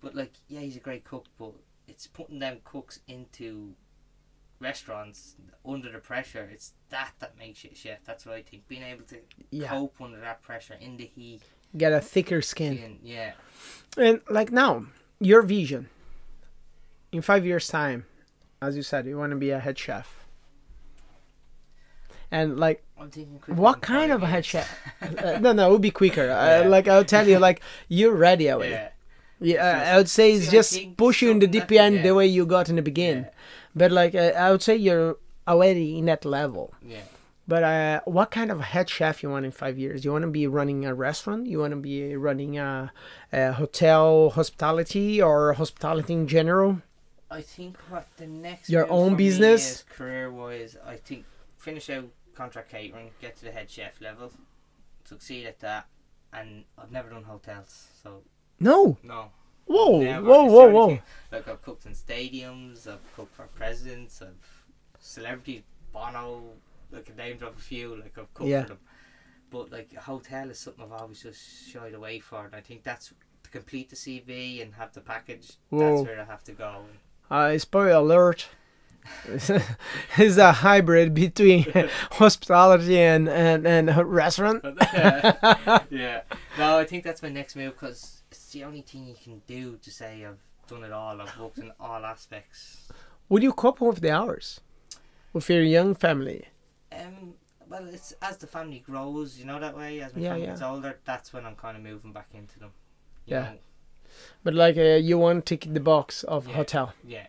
But he's a great cook. But it's putting them cooks into restaurants under the pressure. It's that makes you a chef. That's what I think. Being able to cope under that pressure in the heat.
Get a thicker skin. Yeah. And like now, your vision in 5 years' time, as you said, you want to be a head chef. And like,
I'm thinking quicker
what
than
kind
5
of a head
years.
chef? No, it would be quicker.
Yeah.
Like I'll tell you, like you're ready already.
Yeah.
Yeah, I would say it's
See, I
just
think
push you in the
something
deep
that-
end
yeah.
the way you got in the beginning.
Yeah.
But like I would say you're already in that level.
Yeah.
But what kind of head chef you want in 5 years? You want to be running a restaurant? You want to be running a hotel hospitality or hospitality in general?
I think what the next
Your
move
own
for
business?
me is career-wise, I think finish out contract catering, get to the head chef level, succeed at that, and I've never done hotels, so
No.
no.
Whoa,
Never.
whoa,
It's
whoa,
the only
whoa.
thing. Like I've cooked in stadiums, I've cooked for presidents, I've celebrities, Bono, I can name drop a few, like I've cooked
Yeah.
for them. But like a hotel is something I've always just shied away for, and I think that's to complete the CV and have the package.
Whoa.
That's where I have to go.
Spoiler alert. It's a hybrid between hospitality and restaurant.
Yeah. No, I think that's my next move because it's the only thing you can do to say I've done it all. I've worked in all aspects.
Would you cope with the hours with your young family?
Well, it's as the family grows, you know that way. As my
Yeah,
family
yeah.
gets older, that's when I'm kind of moving back into them. You
Yeah.
know?
But like you want to tick the box of
Yeah.
hotel.
Yeah.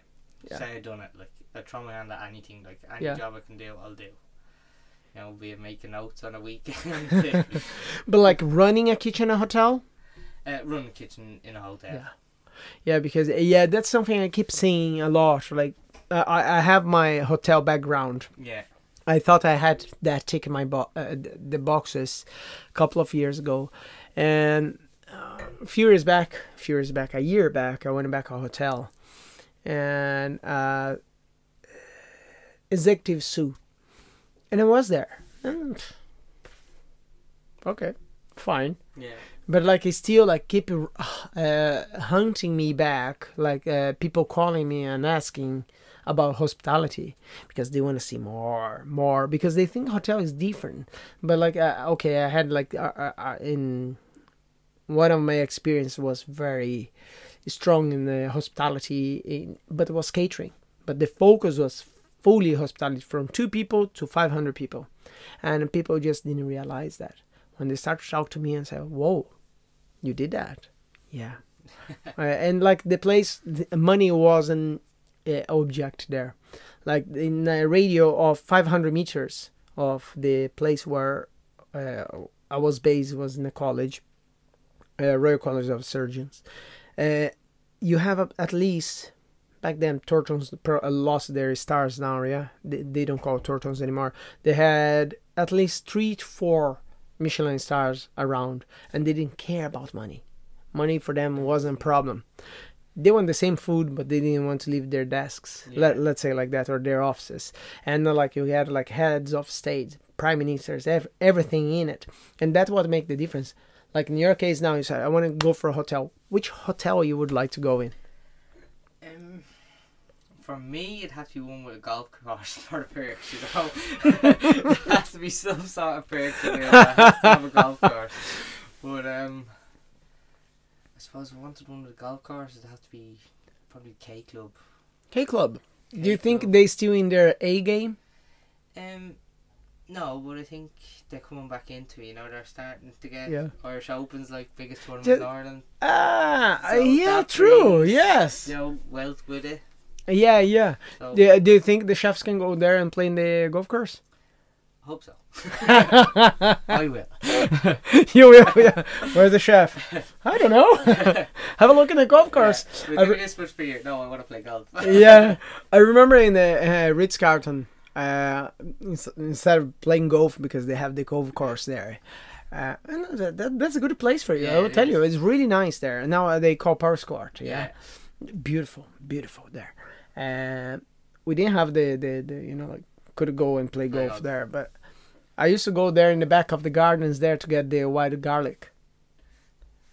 Yeah.
Say I've done it. Like I throw my hand at anything. Like any
Yeah.
job I can do, I'll do. You know, be it making notes on a weekend.
But like running a kitchen in a hotel?
Run the kitchen in a hotel.
Yeah. Yeah, because that's something I keep seeing a lot. Like I have my hotel background.
Yeah.
I thought I had that tick in my the boxes a couple of years ago, and a year back, I went back to a hotel, and executive suite, and I was there. And, okay, fine.
Yeah.
But like it's still like keep hunting me back, like people calling me and asking about hospitality because they want to see more because they think hotel is different. But like okay, I had like in one of my experience was very strong in the hospitality, but it was catering. But the focus was fully hospitality from 2 people to 500 people, and people just didn't realize that when they start to talk to me and say, "Whoa, you did that?" Yeah. And like the place, the money wasn't object there. Like in a radio of 500 meters of the place where I was based was in a college, Royal College of Surgeons. You have at least, back then Turtles lost their stars now, yeah? They don't call it Turtles anymore. They had at least 3 to 4 Michelin stars around, and they didn't care about money. Money for them wasn't a problem. They want the same food, but they didn't want to leave their desks.
Yeah.
Let's say like that, or their offices. And like you had like heads of state, prime ministers, everything in it, and that's what make the difference. Like in your case now, you said I want to go for a hotel. Which hotel you would like to go in?
For me, it'd have to be one with a golf course for the perks, you know. There has to be some sort of perks in there. That has to have a golf course. But I suppose if I wanted one with a golf course, it'd have to be probably K Club.
K Club. Do you
K
think
Club.
they still in their A game?
No, but I think they're coming back into it. You know, they're starting to get
Yeah.
Irish Opens, like biggest tournament
Ju-
in Ireland.
Ah,
So
yeah,
that
true.
brings,
Yes.
You know, wealth with it.
Yeah.
So
Do you think the chefs can go there and play in the golf course?
I hope so. I will.
You will, yeah. Where's the chef? I don't know. Have a look at the golf course.
Yeah. We'll give you this much for you. No, I want to play golf.
Yeah, I remember in the Ritz-Carlton, instead of playing golf because they have the golf course there. And that's a good place for you.
Yeah,
I will
it
tell you,
is.
it's really nice there. And now they call Paris Court.
Yeah.
Beautiful there. We didn't have the you know, like could go and play golf
golf.
there, but I used to go there in the back of the gardens there to get the white garlic.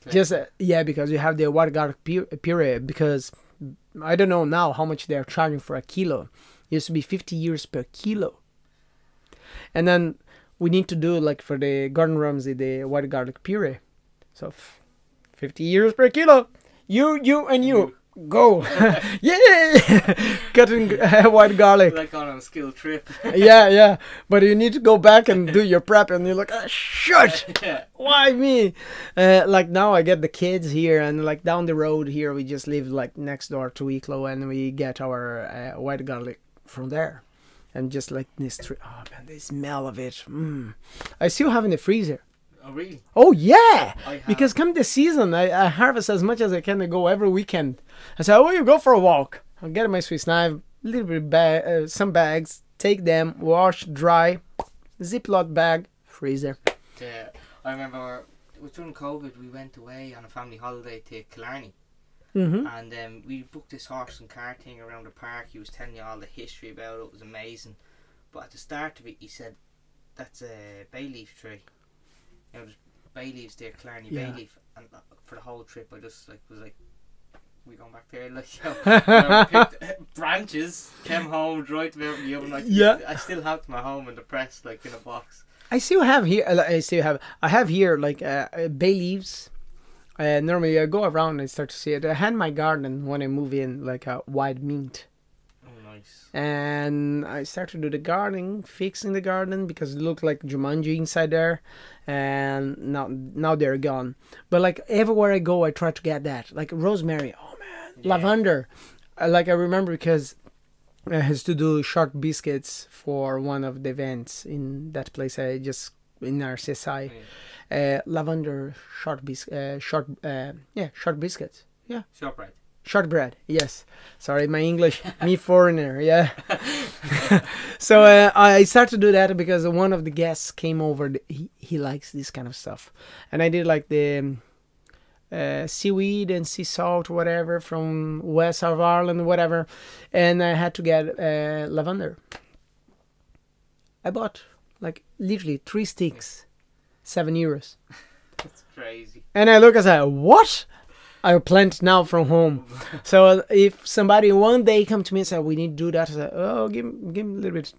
Just because you have the white garlic puree. Because I don't know now how much they're charging for a kilo. It used to be 50 euros per kilo. And then we need to do like for the Gordon Ramsay the white garlic puree. So 50 euros per kilo. You go. Yeah, cutting white garlic.
Like on a skill trip.
Yeah, but you need to go back and do your prep, and you're like, ah, shit,
Yeah.
why me? Like now I get the kids here, and like down the road here we just live like next door to Wicklow, and we get our white garlic from there, and just like this tree. Oh man, the smell of it. I still have in the freezer.
Oh really?
Oh yeah,
I have.
because come the season, I harvest as much as I can. I go every weekend. I say, oh, you go for a walk. I'll get my Swiss knife, a little bit some bags, take them, wash, dry, Ziploc bag, freezer.
Yeah, I remember it was during COVID. We went away on a family holiday to Killarney, and we booked this horse and cart thing around the park. He was telling you all the history about it. It was amazing. But at the start of it, he said, "That's a bay leaf tree." You know, there's bay leaves there, Killarney bay leaf, and for the whole trip, I just like was like, "We going back there?" Like, you know, picked branches, came home, dried them out in the oven. Like, I still have them at home in the press, like in a box.
I have here like bay leaves. Normally I go around and start to see it. I had my garden when I move in, like a white mint.
Oh, nice.
And I started to do the gardening, fixing the garden because it looked like Jumanji inside there, and now they're gone. But like everywhere I go, I try to get that, like rosemary. Oh man, lavender. I remember because I had to do short biscuits for one of the events in that place. I just in our CSI, lavender short biscuits. Yeah,
Shortbread.
Shortbread, yes. Sorry, my English, me foreigner, yeah. So I started to do that because one of the guests came over. He likes this kind of stuff. And I did like the seaweed and sea salt, whatever, from west of Ireland, whatever. And I had to get lavender. I bought like literally 3 sticks, €7.
That's crazy.
And I look and say, what? I plant now from home. So if somebody one day come to me and say, we need to do that, I say, oh, give me a little bit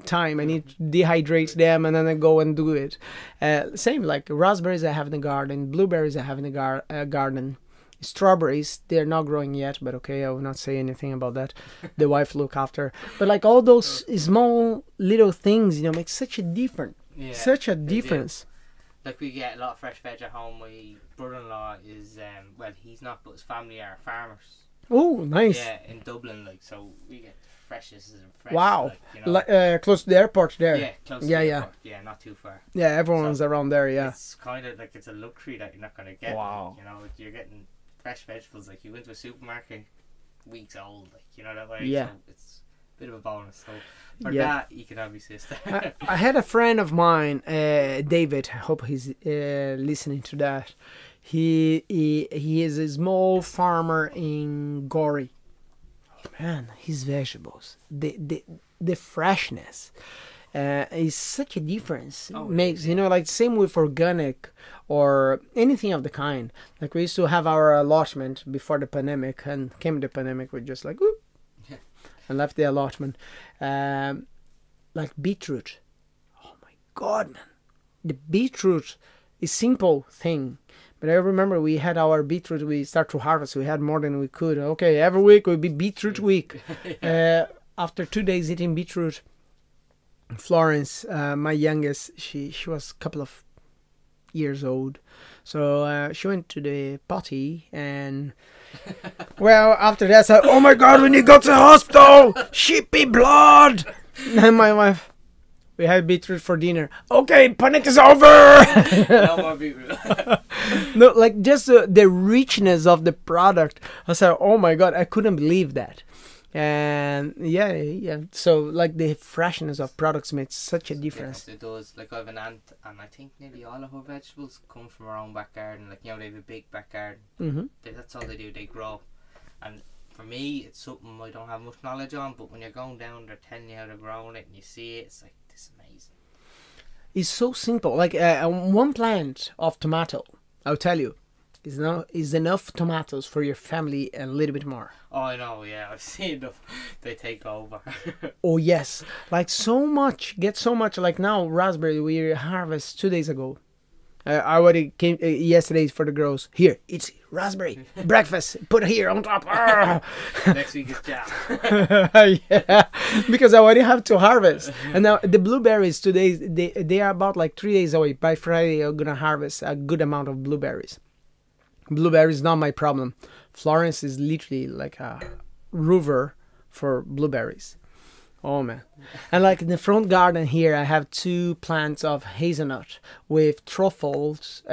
time. I need to dehydrate them, and then I go and do it. Same like raspberries I have in the garden, blueberries I have in the garden. Strawberries, they're not growing yet, but okay, I will not say anything about that. The wife look after. But like all those small little things, you know, make such a difference. Yeah, such a difference.
Like we get a lot of fresh veg at home. My brother-in-law is, well, he's not, but his family are farmers.
Oh, nice.
Yeah, in Dublin, like, so we get freshest and fresh.
Wow.
Like, you know.
Close to the airport there.
Yeah, close to the airport. Yeah, not too far.
Yeah, everyone's around there, yeah.
It's kind of like, it's a luxury that you're not going to get.
Wow.
You know, you're getting fresh vegetables. Like, you went to a supermarket, weeks old, like, you know that way.
Yeah.
So it's a bit of a bonus. So for that, you can have your sister.
I had a friend of mine, David. I hope he's listening to that. He is a small farmer in Gorey. Oh man, his vegetables, the freshness, is such a difference. Makes you know, like same with organic or anything of the kind. Like we used to have our allotment before the pandemic, and came the pandemic, we're just like, whoop, and left the allotment. Like beetroot. Oh my God, man. The beetroot is simple thing. But I remember we had our beetroot, we start to harvest, we had more than we could. Okay, every week would be beetroot week. After 2 days eating beetroot, Florence, my youngest, she was a couple of years old. So she went to the potty, and well, after that, I said, oh my God, when you go to the hospital, sheepy blood. And my wife, we had beetroot for dinner. Okay, panic is over.
No more beetroot.
No, like just the richness of the product. I said, oh my God, I couldn't believe that. And yeah. So like the freshness of products makes such a difference.
Yes, it does. Like I have an aunt, and I think nearly all of her vegetables come from her own back garden. Like, you know, they have a big back garden. That's all they do. They grow. And for me, it's something I don't have much knowledge on. But when you're going down, they're telling you how they're growing it, and you see it. It's like, this is amazing.
It's so simple. Like one plant of tomato, I'll tell you, is enough tomatoes for your family and a little bit more.
Oh, I know, yeah. I've seen them. They take over.
Oh, yes. Like so much. Get so much. Like now, raspberry we harvest 2 days ago. I already came yesterday for the girls. Here, it's raspberry breakfast. Put it here on top.
Next week is jam.
Yeah, because I already have to harvest. And now the blueberries today, they are about like 3 days away. By Friday, I'm gonna harvest a good amount of blueberries. Blueberries not my problem. Florence is literally like a river for blueberries. Oh man. And like in the front garden here, I have 2 plants of hazelnut with truffles,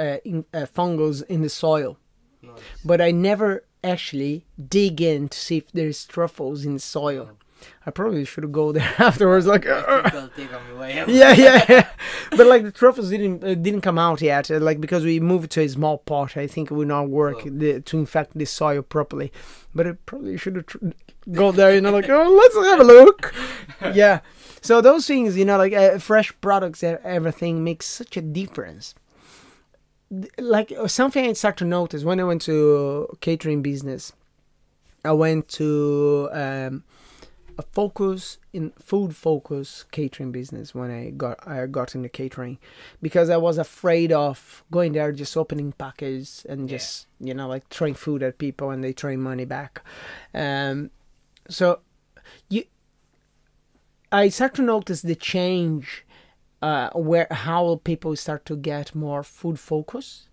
fungus in the soil.
Nice.
But I never actually dig in to see if there's truffles in the soil. I probably should go there afterwards. Like,
I think I'll dig on my way out.
yeah. But like the truffles didn't come out yet. Like because we moved to a small pot, I think it would not work to infect the soil properly. But I probably should have go there. Like, oh, let's have a look. Yeah. So those things, like fresh products, everything makes such a difference. Like something I started to notice when I went to catering business. I went to a food focus catering business when I got into catering, because I was afraid of going there just opening packages and just like throwing food at people and they throwing money back. So I start to notice the change how people start to get more food focus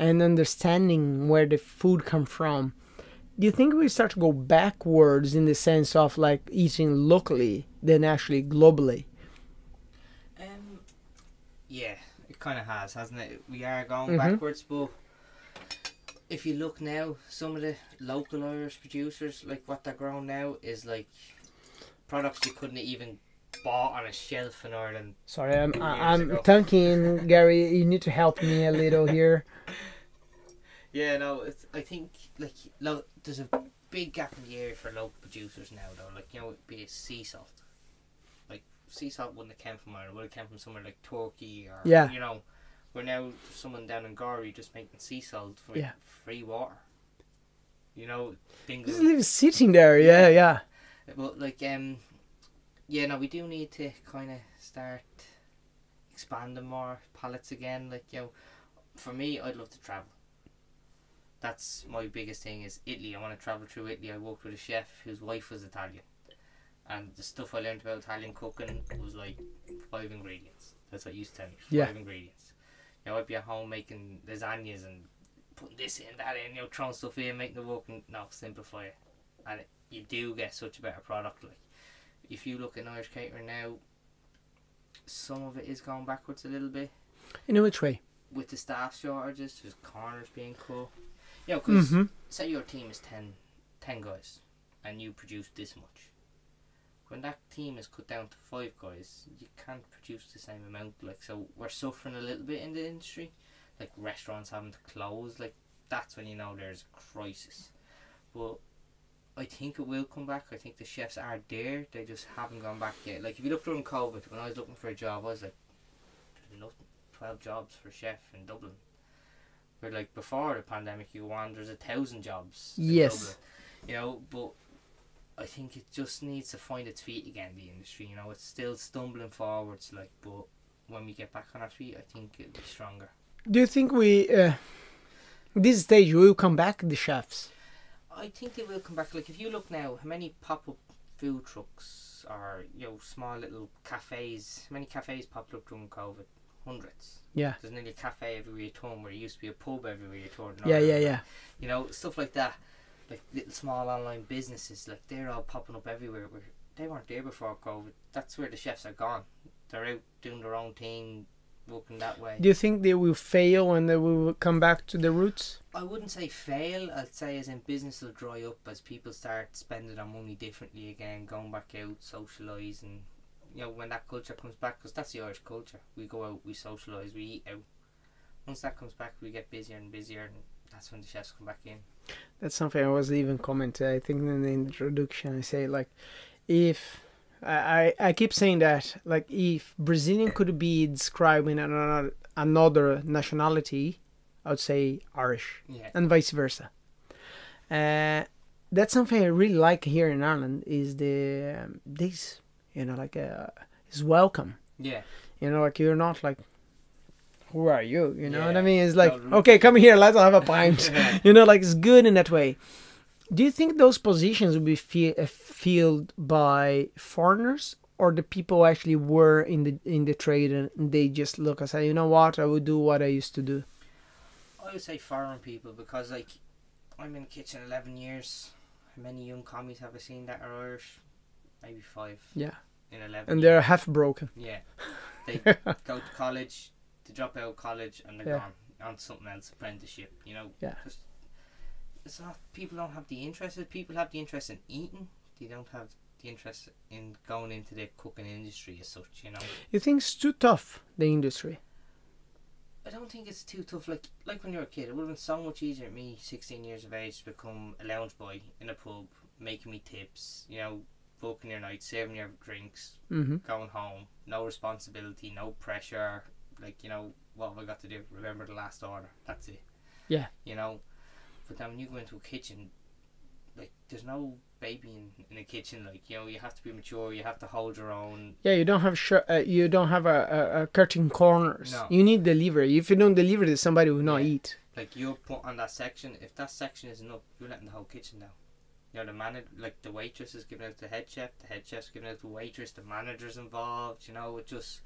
and understanding where the food come from. Do you think we start to go backwards in the sense of like eating locally than actually globally?
Yeah, it kind of has, hasn't it? We are going backwards, but if you look now, some of the local Irish producers, like what they're growing now, is like products you couldn't even bought on a shelf in Ireland.
Sorry, I'm thinking, Gary, you need to help me a little here.
Yeah, no, I think like there's a big gap in the area for local producers now, though. Like, it'd be a sea salt. Like sea salt wouldn't have come from Ireland; would have come from somewhere like Turkey or Where now someone down in Gary just making sea salt for free water. Things.
Just sitting there, yeah.
But like, no, we do need to kind of start expanding more palettes again. Like, for me, I'd love to travel. That's my biggest thing is Italy. I want to travel through Italy. I worked with a chef whose wife was Italian, and the stuff I learned about Italian cooking was like 5 ingredients. That's what you used to tell me. 5 ingredients. I'd be at home making lasagnas and putting this in, that in, throwing stuff in, making it work. And no, simplify it, and you do get such a better product. Like, if you look at Irish catering now, some of it is going backwards a little bit.
In which way? With
the staff shortages, there's corners being cut. Because say your team is 10 guys and you produce this much. When that team is cut down to 5 guys, you can't produce the same amount. Like, so we're suffering a little bit in the industry. Like, restaurants having to close. Like, that's when there's a crisis. But I think it will come back. I think the chefs are there. They just haven't gone back yet. Like, if you look during COVID, when I was looking for a job, I was like, there's nothing. 12 jobs for a chef in Dublin. Where like before the pandemic, you go on, there's 1,000 jobs in Dublin. But I think it just needs to find its feet again, the industry. It's still stumbling forwards, like, but when we get back on our feet, I think it'll be stronger.
Do you think this stage will come back, the chefs?
I think they will come back. Like, if you look now, how many pop-up food trucks or small little cafes, how many cafes popped up during COVID? Hundreds. Yeah. There's nearly a cafe everywhere you turn, where there used to be a pub everywhere you turn. Yeah. Stuff like that. Like little small online businesses, like they're all popping up everywhere. Where they weren't there before COVID. That's where the chefs are gone. They're out doing their own thing, working that way.
Do you think they will fail and they will come back to the roots?
I wouldn't say fail. I'd say as in business will dry up as people start spending their money differently again, going back out, socialise, and when that culture comes back, because that's the Irish culture. We go out, we socialise, we eat out. Once that comes back, we get busier and busier, and that's when the chefs come back in. That's
something I was even commenting. I think in the introduction I say, like, if I keep saying that, like, if Brazilian could be described in another nationality, I would say Irish, and vice versa. That's something I really like here in Ireland is this. Is welcome. Yeah. Like, you're not like, who are you? You know what I
Yeah.
mean? It's like,
No,
okay, come here, let's have a pint. You know, like it's good in that way. Do you think those positions will be filled by foreigners, or the people actually were in the trade and they just look and say, you know what, I would do what I used to do?
I would say foreign people, because like I'm in the kitchen 11 years. How many young commies have I seen that are Irish? Maybe 5.
Yeah.
In 11
And
years.
they're half broken.
Yeah. They go to college, they drop out of college, and they're
Yeah.
gone on something else, apprenticeship, you know.
Yeah.
Just, it's not, people don't have the interest. People have the interest in eating. They don't have the interest in going into the cooking industry as such, you know.
You think it's too tough, the industry?
I don't think it's too tough. Like when you're a kid, it would have been so much easier at me, 16 years of age, to become a lounge boy in a pub, making me tips, you know, booking your night, saving your drinks,
Mm-hmm.
going home, no responsibility, no pressure. Like, you know, what have I got to do? Remember the last order. That's it.
Yeah.
You know, but then when you go into a kitchen, like, there's no baby in a kitchen. Like, you know, you have to be mature. You have to hold your own.
Yeah, you don't have you don't have a cutting corners.
No.
You need delivery. If you don't deliver it, somebody will not
Yeah.
eat.
Like, you're put on that section. If that section isn't up, you're letting the whole kitchen down. You know, the manager, like the waitress is giving out to the head chef's giving out to the waitress, the manager's involved. You know, it just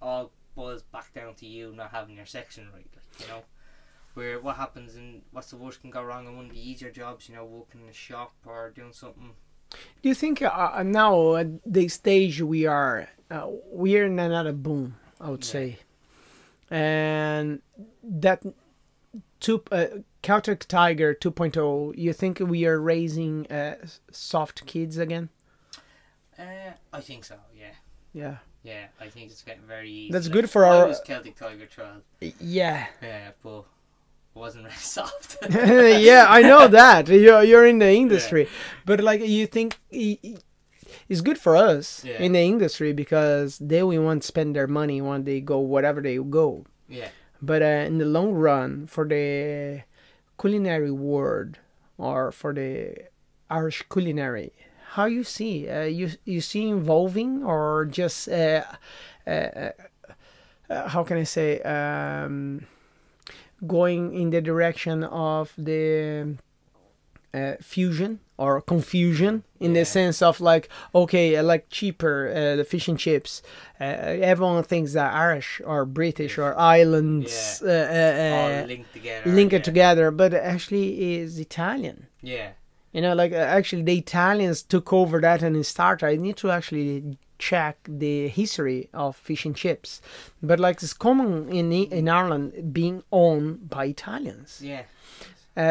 all boils back down to you not having your section right. Like, you know, where what happens and what's the worst can go wrong in one of the easier jobs, you know, working in a shop or doing something.
Do you think now at the stage we're in another boom, I would say, and that Celtic Tiger 2.0, you think we are raising soft kids again?
I think so. Yeah.
Yeah.
Yeah, I think it's getting very easy.
That's
Like,
good for
I
our.
was Celtic Tiger child.
Yeah.
Yeah, but it wasn't very soft.
Yeah, I know that you're in the industry, but like you think it's good for us in the industry because they will want to spend their money when they go whatever they go.
Yeah.
But in the long run, for the culinary world or for the Irish culinary, how you see you see evolving or just how can I say going in the direction of the fusion or confusion in the sense of like, okay, I like cheaper the fish and chips. Everyone thinks that Irish or British or islands
all linked together.
link together, but actually is Italian.
Yeah.
You know, like actually the Italians took over that and it started. I need to actually check the history of fish and chips, but like it's common in Ireland being owned by Italians.
Yeah.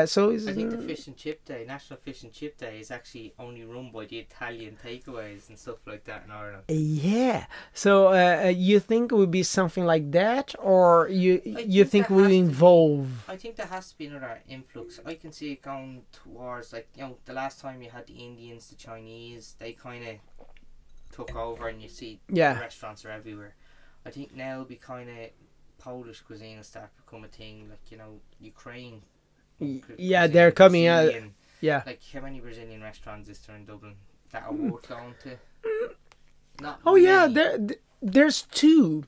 So it's,
I think the Fish and Chip Day, National Fish and Chip Day, is actually only run by the Italian takeaways and stuff like that in Ireland.
yeah. So you think it would be something like that, or you think
there
will
has to be-
involve?
I think there has to be another influx. I can see it going towards, like, you know, the last time you had the Indians, the Chinese, they kind of took over, and you see
Yeah.
the restaurants are everywhere. I think now it'll be kind of Polish cuisine will start to become a thing, like, you know, Ukraine.
Yeah, they're coming out.
Brazilian.
Yeah.
Like, how many Brazilian restaurants is there in Dublin that are worth going to? Not
Oh yeah,
many.
there's two,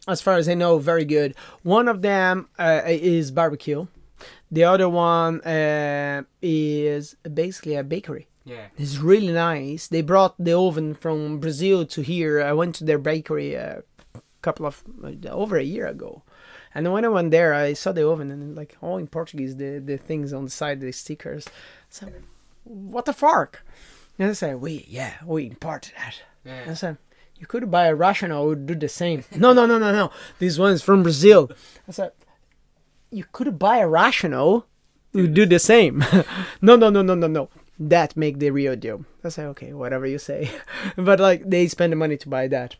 as far as I know, very good. One of them is barbecue. The other one is basically a bakery.
Yeah.
It's really nice. They brought the oven from Brazil to here. I went to their bakery over a year ago. And when I went there, I saw the oven and like all in Portuguese, the things on the side, the stickers. So, what the fuck? And I said, we imported that.
Yeah.
And I said, you could buy a Russian or would do the same. No. This one is from Brazil. I said, you could buy a rational who do the same. No. That make the real deal. I say, okay, whatever you say. But like they spend the money to buy that.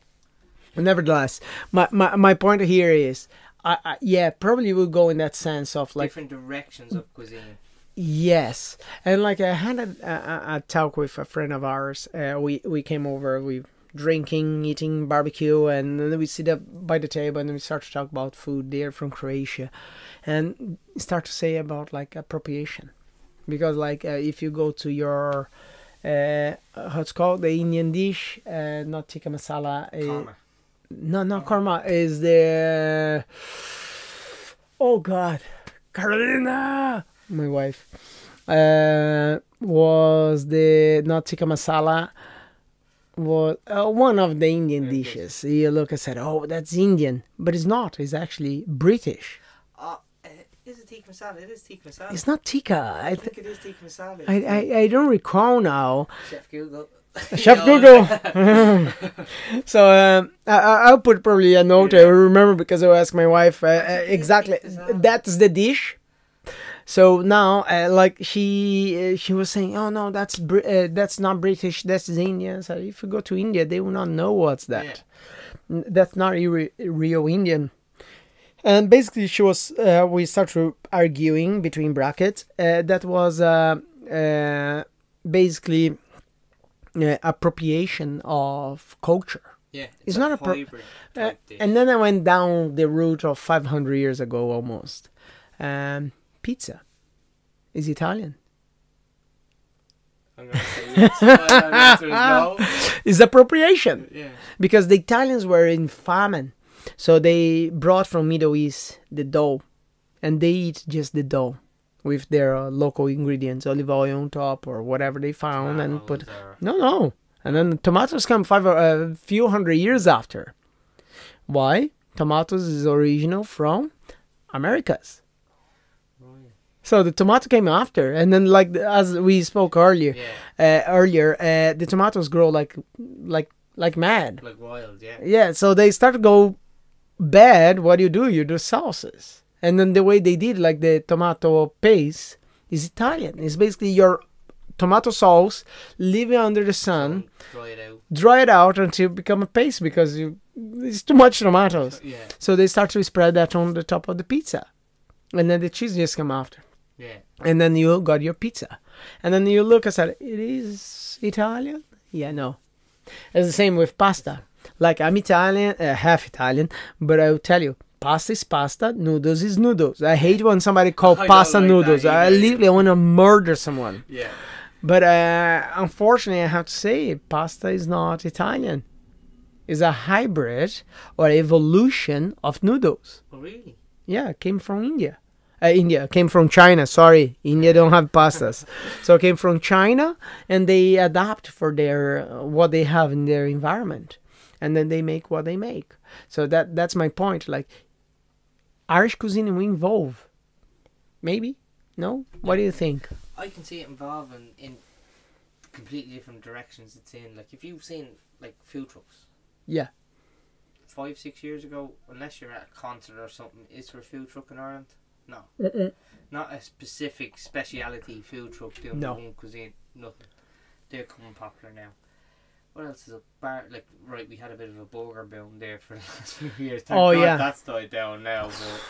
Nevertheless, my point here is, I probably will go in that sense of like
different directions of cuisine.
Yes, and like I had a talk with a friend of ours. We came over, we drinking, eating barbecue, and then we sit up by the table and we start to talk about food. They're from Croatia, and start to say about like appropriation, because like if you go to your what's called the Indian dish, not tikka masala.
Karma.
No, not korma is the oh God, Carolina, my wife, was the not tikka masala. Was one of the Indian dishes. You look and said, "Oh, that's Indian," but it's not. It's actually British.
Is it tikka masala? It is tikka masala.
It's not tikka.
I think it is tikka masala.
I don't recall now.
Chef Google.
Chef Google. So I'll put probably a note. I remember because I asked my wife exactly. That's the dish. So now, like she was saying, oh no, that's not British, that's Indian. So if you go to India, they will not know what's that. Yeah. That's not real Indian. And basically, she was. We started arguing between brackets. That was basically appropriation of culture.
Yeah,
it's not
hybrid type dish.
And then I went down the route of 500 years ago almost. Pizza is Italian.
I'm going to say yes, but the answer is no.
It's appropriation.
Yeah.
Because the Italians were in famine. So they brought from Middle East the dough. And they eat just the dough with their local ingredients, olive oil on top or whatever they found.
Tomatoes
And put
or...
No. And then the tomatoes come a few hundred years after. Why? Tomatoes is original from Americas. So the tomato came after, and then like as we spoke earlier, the tomatoes grow like mad,
like wild, yeah.
Yeah, so they start to go bad. What do? You do sauces, and then the way they did, like the tomato paste, is Italian. It's basically your tomato sauce, leave it under the sun, dry it out until it become a paste because it's too much tomatoes.
Yeah.
So they start to spread that on the top of the pizza, and then the cheese just come after.
Yeah.
And then you got your pizza. And then you look and say, it is Italian? Yeah, no. It's the same with pasta. Like, I'm Italian, half Italian, but I'll tell you, pasta is pasta, noodles is noodles. I hate when somebody calls pasta like noodles. I literally want to murder someone.
Yeah.
But unfortunately, I have to say, pasta is not Italian. It's a hybrid or evolution of noodles.
Oh, really?
Yeah, it came from India. India came from China. Sorry, India don't have pastas, so it came from China, and they adapt for their what they have in their environment, and then they make what they make. So that's my point. Like, Irish cuisine will evolve, maybe. No, what do you think?
I can see it evolving in completely different directions. It's in like if you've seen like food trucks.
Yeah.
5-6 years ago, unless you're at a concert or something, is there a food truck in Ireland? No. Not a specific speciality food truck doing one cuisine. Nothing. They're coming popular now. What else is a bar? Like, right, we had a bit of a burger boom there for the last few years. Thank God that's died down now. But,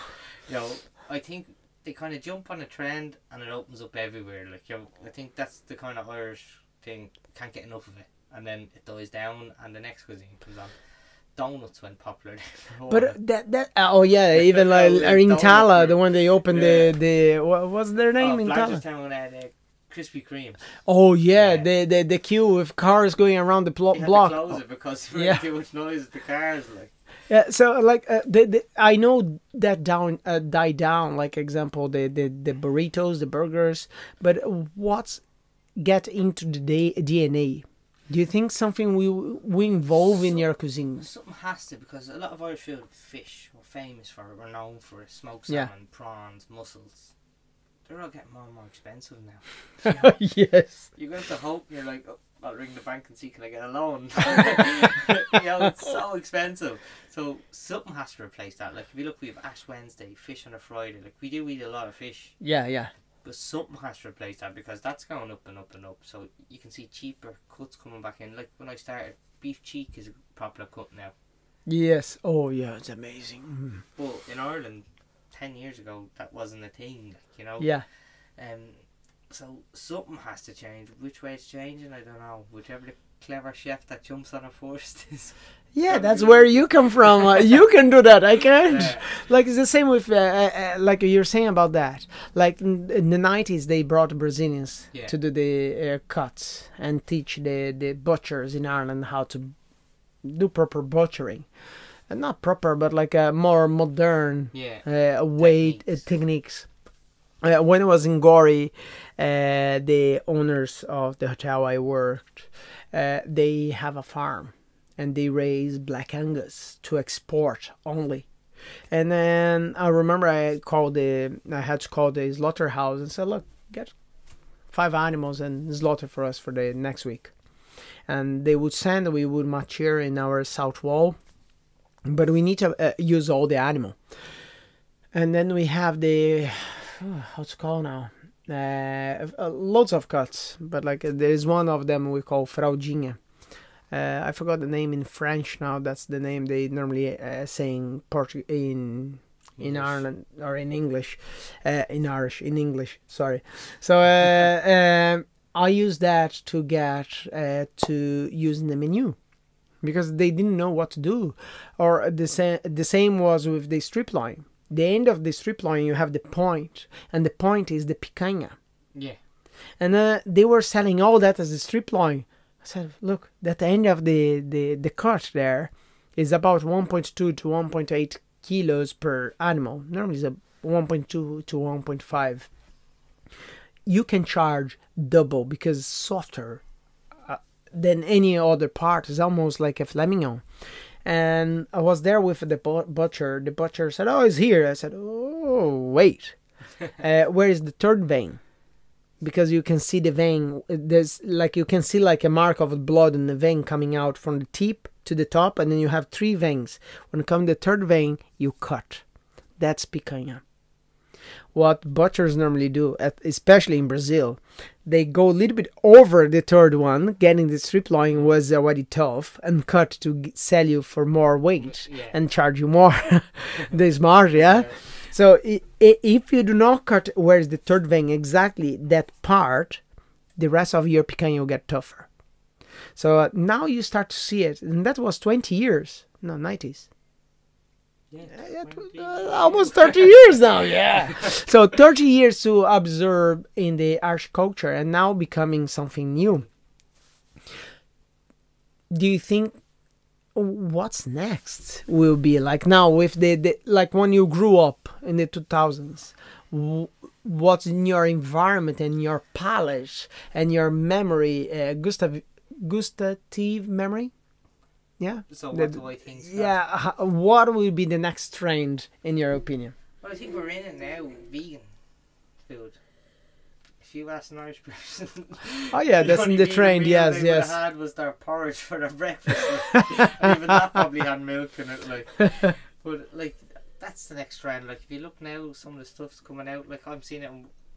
you know, I think they kind of jump on a trend and it opens up everywhere. Like, you know, I think that's the kind of Irish thing. Can't get enough of it. And then it dies down and the next cuisine comes on. Donuts went popular there.
But that oh yeah, even like in Tala, the one they opened the what's their name in Tala?
The Krispy Kreme.
Oh yeah, the queue with cars going around the block.
To close it because too much noise at the cars, like.
Yeah, so like I know that died down. Like example, the burritos, the burgers, but what's get into the DNA? Do you think something will evolve in your cuisine?
Something has to, because a lot of Irish food, fish, we're famous for it, we're known for it. Smoked salmon, prawns, mussels. They're all getting more and more expensive now. You know,
yes.
You go to hope and you're like, oh, I'll ring the bank and see can I get a loan. You know, it's so expensive. So something has to replace that. Like if you look, we have Ash Wednesday, fish on a Friday. Like we do eat a lot of fish.
Yeah.
But something has to replace that because that's going up and up and up. So you can see cheaper cuts coming back in. Like when I started, beef cheek is a popular cut now.
Yes. Oh yeah, it's amazing.
But in Ireland, 10 years ago, that wasn't a thing. Like, you know.
Yeah.
So something has to change. Which way it's changing, I don't know. Whichever the clever chef that jumps on it first is.
Yeah, that's where you come from. You can do that. I can't. Yeah. Like it's the same with like you're saying about that. Like in the 90s, they brought Brazilians to do the cuts and teach the butchers in Ireland how to do proper butchering. not proper, but like a more modern way techniques. When I was in Gori, the owners of the hotel I worked, they have a farm, and they raise Black Angus to export only. And then I remember I had to call the slaughterhouse and said, look, get 5 animals and slaughter for us for the next week. And they would send, we would mature in our south wall, but we need to use all the animal. And then we have the, how's it called now? Loads of cuts, but like there is one of them we call fraldinha. I forgot the name in French now. That's the name they normally say in in Ireland, or in English, in English. Sorry. So I used that to get to use in the menu, because they didn't know what to do. Or the same was with the strip line. The end of the strip line, you have the point, and the point is the picanha.
Yeah.
And they were selling all that as a strip line. I said, look, that end of the cut there is about 1.2 to 1.8 kilos per animal. Normally it's 1.2 to 1.5. You can charge double because it's softer than any other part. It's almost like a filet mignon. And I was there with the butcher. The butcher said, oh, it's here. I said, oh, wait. Where is the third vein? Because you can see the vein. There's like, you can see like a mark of blood in the vein coming out from the tip to the top. And then you have 3 veins. When it comes to the third vein, you cut. That's picanha. What butchers normally do, especially in Brazil, they go a little bit over the third one. Getting the strip line was already tough, and cut to sell you for more weight and charge you more. They're smart, yeah? So if you do not cut where's the third vein, exactly that part, the rest of your picanha will get tougher. So now you start to see it, and that was 20 years, no, 90s. Almost 30 years now, yeah. So 30 years to observe in the Irish culture, and now becoming something new. Do you think what's next will be like now with the like when you grew up in the 2000s? What's in your environment and your palate and your memory, gustative memory? Yeah. So
what do I think?
Yeah. What will be the next trend in your opinion?
Well, I think we're in it now. Vegan food. If you ask an Irish person,
oh yeah, that's in the trend. Yes, yes.
What they had was their porridge for their breakfast, and even that probably had milk in it. Like, but like that's the next trend. Like if you look now, some of the stuff's coming out. Like I'm seeing it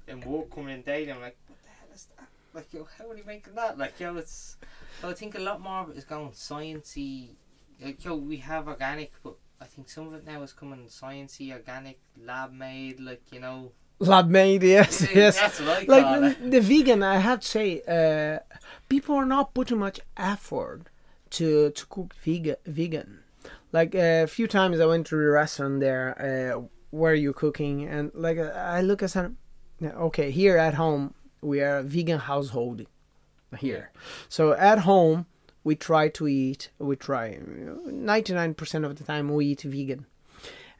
in work coming in daily. I'm like, what the hell is that? Like, yo, how are you making that? Like, yo, it's. So I think a lot more of it is going sciencey. Like, yo, we have organic, but I think some of it now is coming sciencey, organic, lab made. Like, you know.
Lab made, yes, yes.
That's what I
call it. The vegan, I have to say, people are not putting much effort to cook vegan. Like a few times I went to a restaurant there where you're cooking, and like I look at some. Okay, here at home we are a vegan household. Here, so at home we try 99% of the time we eat vegan,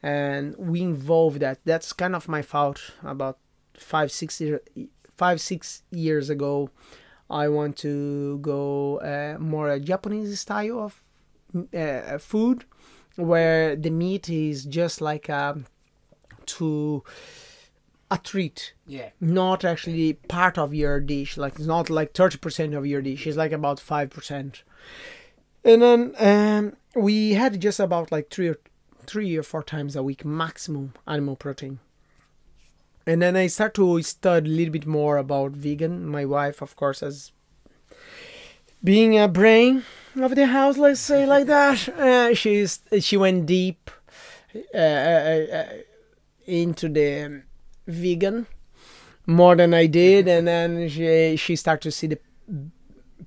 and we involve that. That's kind of my fault. About 5-6 years ago, I want to go more a Japanese style of food, where the meat is just like a treat, not actually part of your dish. Like it's not like 30% of your dish. It's like about 5%. And then we had just about like 3 or 4 times a week maximum animal protein. And then I start to study a little bit more about vegan. My wife, of course, as being a brain of the house, let's say like that, she went deep into the vegan more than I did, and then she started to see the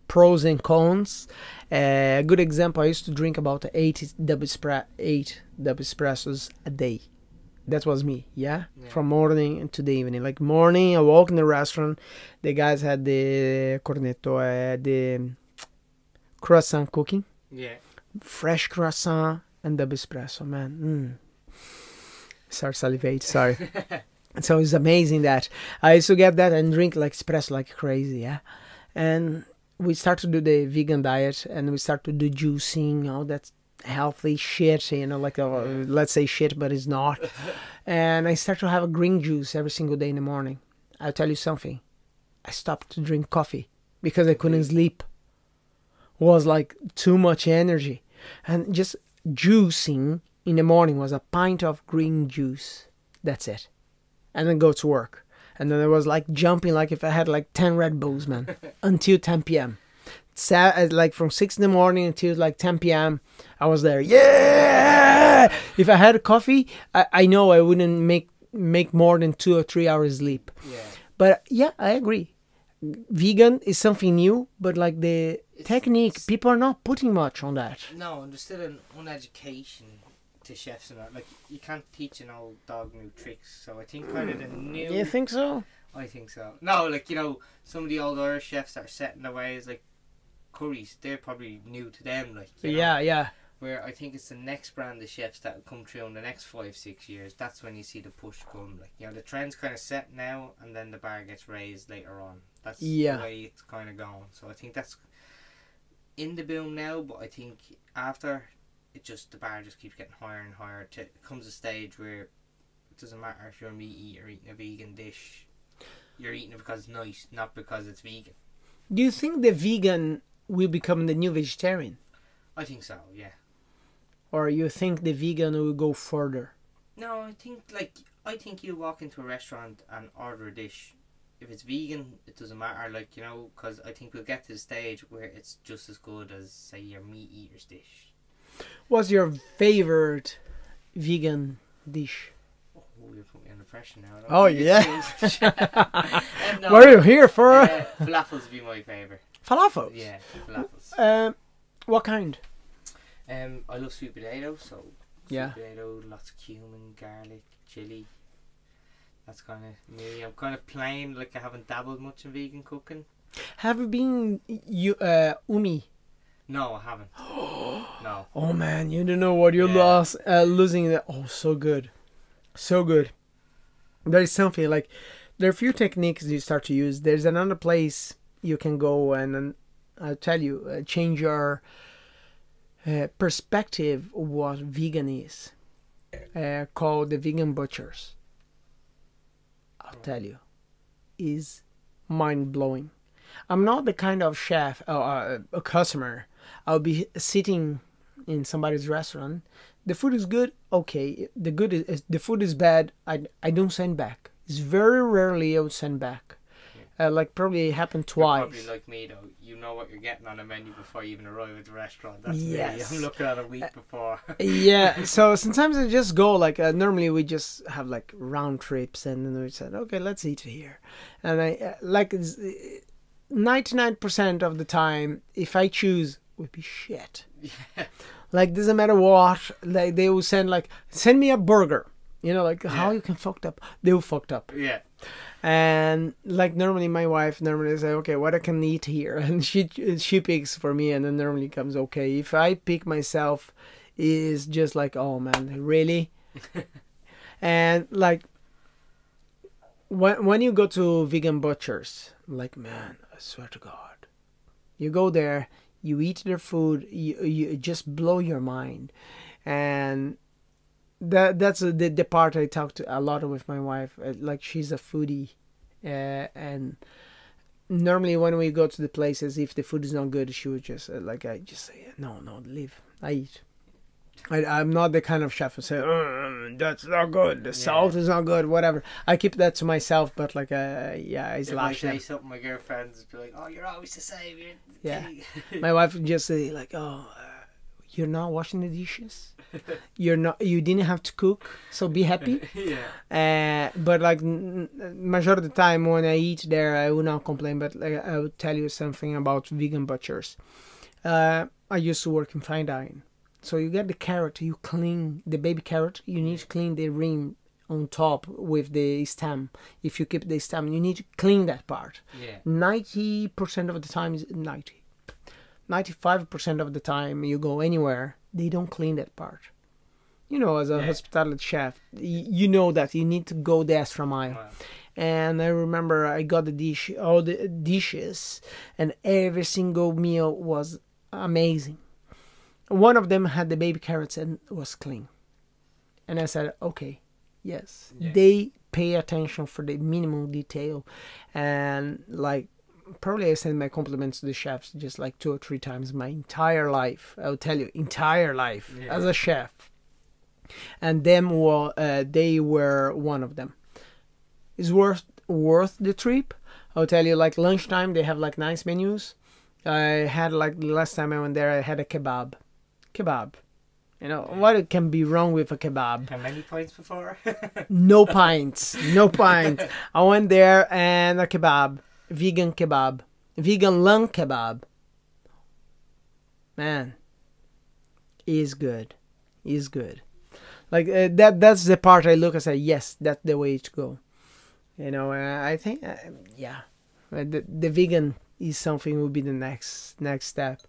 pros and cons. A good example, I used to drink about 8 double espressos a day. That was me, from morning to the evening. Like morning, I walk in the restaurant, the guys had the cornetto, the croissant cooking, fresh croissant, and double espresso, man. Start salivate, sorry. So it's amazing that I used to get that and drink like espresso like crazy, yeah. And we start to do the vegan diet, and we start to do juicing, all that healthy shit, you know, like let's say shit, but it's not. And I start to have a green juice every single day in the morning. I'll tell you something. I stopped to drink coffee because I couldn't sleep. It was like too much energy, and just juicing in the morning was a pint of green juice. That's it. And then go to work. And then I was like jumping like if I had like 10 Red Bulls, man, until 10 p.m. Like from 6 in the morning until like 10 p.m. I was there. Yeah! If I had a coffee, I know I wouldn't make more than 2 or 3 hours sleep.
Yeah.
But yeah, I agree. Vegan is something new, but like the technique, people are not putting much on that.
No, and there's still an uneducation to chefs and that. Like, you can't teach an old dog new tricks. So I think kind of the new...
You think so?
I think so. No, like, you know, some of the old Irish chefs that are set in their ways, like curries, they're probably new to them. Like, you know,
yeah.
Where I think it's the next brand of chefs that will come through in the next 5-6 years. That's when you see the push come. Like, you know, the trend's kind of set now, and then the bar gets raised later on. That's the way it's kind of going. So I think that's in the boom now, but I think after, the bar just keeps getting higher and higher. It comes a stage where it doesn't matter if you're a meat eater eating a vegan dish. You're eating it because it's nice, not because it's vegan.
Do you think the vegan will become the new vegetarian?
I think so, yeah.
Or you think the vegan will go further?
No, I think you walk into a restaurant and order a dish. If it's vegan, it doesn't matter, like, you know, because I think we'll get to the stage where it's just as good as, say, your meat eater's dish.
What's your favorite vegan dish?
Oh, you put me under pressure now.
Oh, yeah.
No,
what are you here for?
Falafels would be my favourite.
Falafels?
Yeah, falafels.
What kind?
I love sweet potato, so
yeah.
Sweet potato, lots of cumin, garlic, chilli. That's kind of me. I'm kind of plain, like I haven't dabbled much in vegan cooking.
Have you been Umi?
No, I haven't. No.
Oh man, you don't know what you're losing. Oh, so good. So good. There is something like, there are a few techniques you start to use. There's another place you can go and I'll tell you, change your perspective of what vegan is. Called the Vegan Butchers. I'll tell you, is mind-blowing. I'm not the kind of chef or a customer. I'll be sitting in somebody's restaurant. The food is good, okay. The food is bad. I don't send back. It's very rarely I would send back. Like probably it happened twice.
You're probably like me though. You know what you're getting on a menu before you even arrive at the restaurant. That's
yes.
me. I'm looking at a week before.
Yeah. So sometimes I just go like normally we just have like round trips and then we said okay let's eat here, and I like 99% of the time if I choose would be shit.
Yeah.
Like doesn't matter what. Like they will send me a burger. You know like how you can fucked up. They will fucked up.
Yeah.
And like normally my wife normally say okay what I can eat here and she picks for me and then normally comes okay. If I pick myself is just like oh man really. And like when you go to Vegan Butchers, like man I swear to God, you go there, you eat their food, you just blow your mind. And that's the part I talk to a lot with my wife. Like she's a foodie, and normally when we go to the places, if the food is not good, she would just I just say no, leave. I eat. I'm not the kind of chef who say that's not good. The salt is not good. Whatever. I keep that to myself. But like I slash
them. If I say something, my girlfriends be like, "Oh, you're always the same."
Yeah. My wife would just say like, "Oh, you're not washing the dishes." You didn't have to cook, so be happy. But like majority of the time when I eat there I will not complain, but like, I will tell you something about Vegan Butchers. I used to work in fine dining, so you get the carrot, you clean the baby carrot, you need to clean the rim on top with the stem. If you keep the stem you need to clean that part. 90% of the time is 95% of the time you go anywhere, they don't clean that part. You know, as a hospitality chef, you know that you need to go the extra mile.
Wow.
And I remember I got all the dishes, and every single meal was amazing. One of them had the baby carrots and was clean. And I said, okay, yes.
Yeah.
They pay attention for the minimum detail. And like, probably I send my compliments to the chefs just like 2 or 3 times my entire life. I'll tell you, entire life as a chef. And they were one of them. It's worth the trip. I'll tell you, like lunchtime, they have like nice menus. I had like the last time I went there, I had a kebab. You know, what can be wrong with a kebab?
How many pints before?
No pints. I went there and a kebab. Vegan lung kebab. Man, is good. Like that's the part I look and say, yes, that's the way to go. You know, I think, the vegan is something will be the next step.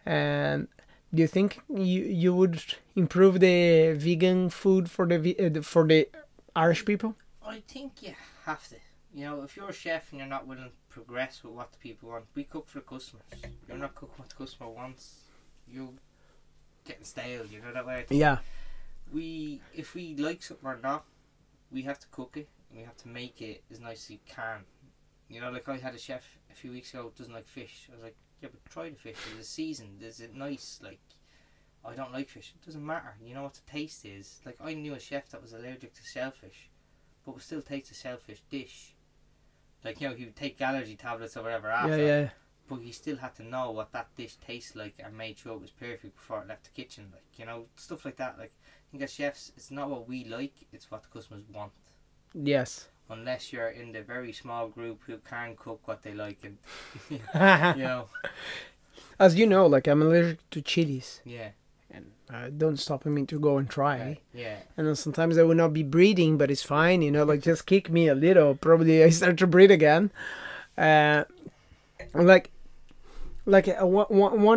And do you think you would improve the vegan food for the Irish people?
I think you have to. You know, if you're a chef and you're not willing to progress with what the people want, we cook for the customers. You're not cooking what the customer wants, you're getting stale. You know that way.
Yeah.
If we like something or not, we have to cook it and we have to make it as nice as you can. You know, like I had a chef a few weeks ago who doesn't like fish. I was like, yeah, but try the fish. There's a season. Is it nice? Like, I don't like fish. It doesn't matter. You know what the taste is. Like, I knew a chef that was allergic to shellfish, but would still take the shellfish dish. Like, you know, he would take allergy tablets or whatever after.
Yeah.
But he still had to know what that dish tastes like and made sure it was perfect before it left the kitchen. Like, you know, stuff like that. Like, I think as chefs, it's not what we like, it's what the customers want.
Yes.
Unless you're in the very small group who can cook what they like, and you know.
As you know, like I'm allergic to chilies.
Yeah.
And don't stop me to go and try.
Yeah.
And then sometimes I will not be breathing, but it's fine, you know, like just kick me a little. Probably I start to breathe again. One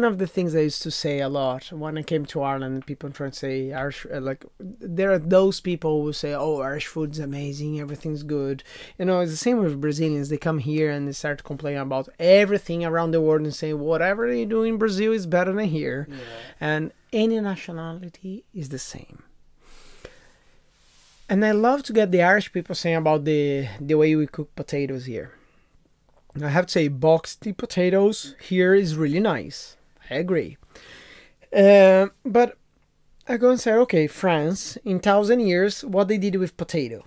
of the things I used to say a lot when I came to Ireland, people trying to say Irish, there are those people who say, oh, Irish food's amazing, everything's good. You know, it's the same with Brazilians. They come here and they start complaining about everything around the world and say, whatever you do in Brazil is better than here. Yeah. And any nationality is the same. And I love to get the Irish people saying about the way we cook potatoes here. I have to say, boxed potatoes here is really nice. I agree. But I go and say, okay, France, in 1,000 years, what they did with potato?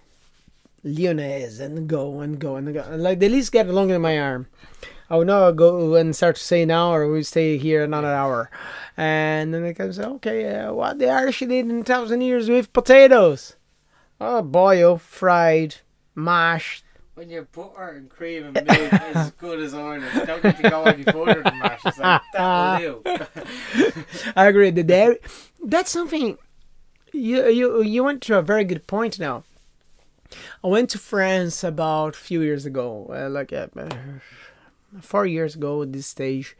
Lyonnaise, and go. Like, they at least get longer than my arm. I will now go and start to say now, or we'll stay here another hour. And then they can say, okay, what the Irish did in 1,000 years with potatoes? Oh, boil, fried, mashed.
When your butter and cream and milk is as good as Ireland, you don't need to go any further than mash. It's like, that will do.
I agree. The dairy, that's something, you went to a very good point now. I went to France about a few years ago, 4 years ago at this stage.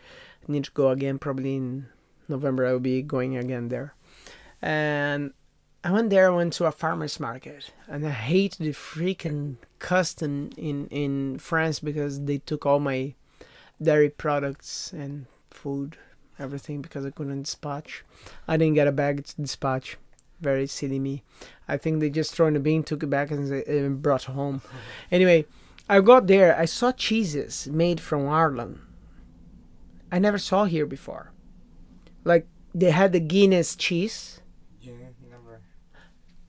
I need to go again, probably in November I will be going again there. And I went to a farmer's market, and I hate the freaking custom in France because they took all my dairy products and food, everything, because I couldn't dispatch. I didn't get a bag to dispatch. Very silly me. I think they just threw in the bin, took it back, and brought it home. Anyway, I got there. I saw cheeses made from Ireland. I never saw here before. Like, they had the Guinness cheese.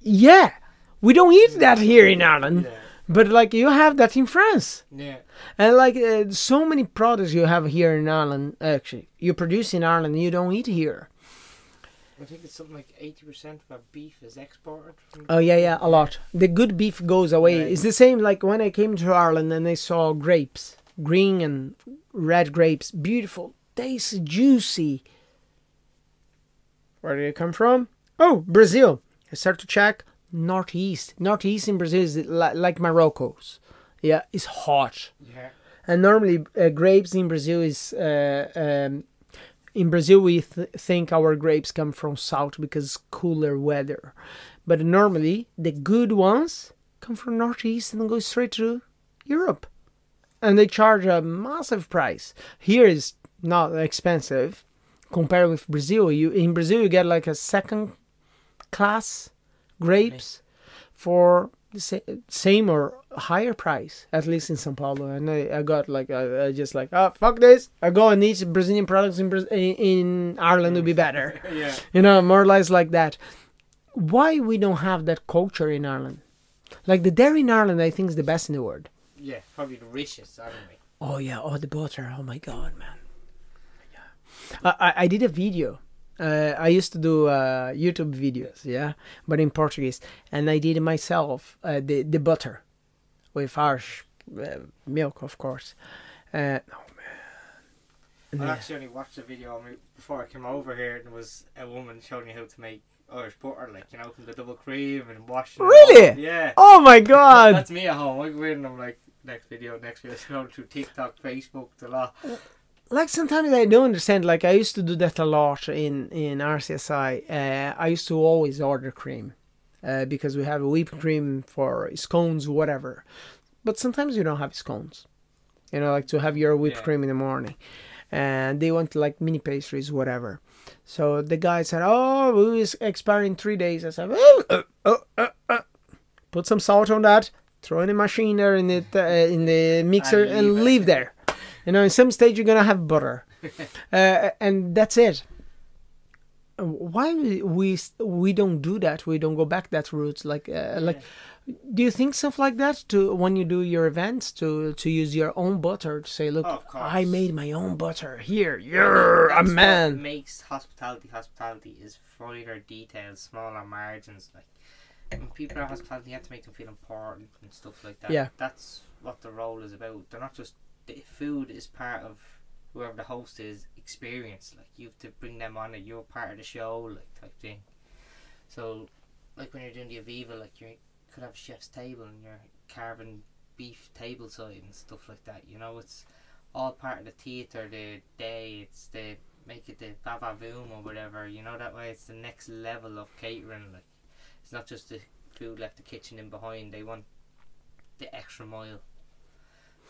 Yeah, we don't eat that here in Ireland, but like you have that in France.
Yeah,
and like so many products you have here in Ireland, actually you produce in Ireland, you don't eat here.
I think it's something like 80% of our beef is exported.
Oh yeah, a lot. The good beef goes away.
Right.
It's the same like when I came to Ireland and I saw grapes, green and red grapes, beautiful, tasty, juicy. Where do you come from? Oh, Brazil. I start to check northeast. Northeast in Brazil is like Morocco's. Yeah, it's hot.
Yeah.
And normally grapes in Brazil is in Brazil, we think our grapes come from south because cooler weather. But normally, the good ones come from northeast and go straight to Europe. And they charge a massive price. Here is not expensive compared with Brazil. In Brazil, you get like a second class grapes for the same or higher price, at least in São Paulo. And I got like, I just like, oh, fuck this. I go and eat Brazilian products in Ireland would be better.
Yeah.
You know, more or less like that. Why we don't have that culture in Ireland? Like the dairy in Ireland, I think is the best in the world.
Yeah, probably the richest, aren't we?
Oh yeah, oh the butter. Oh my god, man. Yeah. I did a video. I used to do YouTube videos, yeah, but in Portuguese, and I did it myself. The butter with harsh milk, of course. Oh man.
I actually only watched a video on me before I came over here, and it was a woman showing you how to make Irish butter, like, you know, from the double cream and washing.
Really?
Yeah.
Oh my god.
That's me at home. I go in and I'm like, next video, scroll through TikTok, Facebook, the lot.
Like sometimes I don't understand. Like I used to do that a lot in RCSI. I used to always order cream because we have whipped cream for scones, whatever. But sometimes you don't have scones. You know, like to have your whipped cream in the morning. And they want like mini pastries, whatever. So the guy said, "Oh, it's expiring in 3 days." I said, "Put some salt on that, throw in the machine there in the mixer, and leave there." You know, in some stage you're gonna have butter, and that's it. Why we don't do that? We don't go back that route. Like, do you think stuff like that to when you do your events to use your own butter to say, look, I made my own butter here. You're a man.
What makes hospitality is finer details, smaller margins. Like when people are hospitality, you have to make them feel important and stuff like that.
Yeah,
that's what the role is about. They're not just the food is part of whoever the host is experience. Like you have to bring them on it. You're part of the show, like type thing. So, like when you're doing the Aviva, like you could have a chef's table and you're carving beef table side and stuff like that. You know, it's all part of the theatre, the day. It's the make it the vavavoom or whatever. You know, that way it's the next level of catering. Like it's not just the food left the kitchen in behind. They want the extra mile.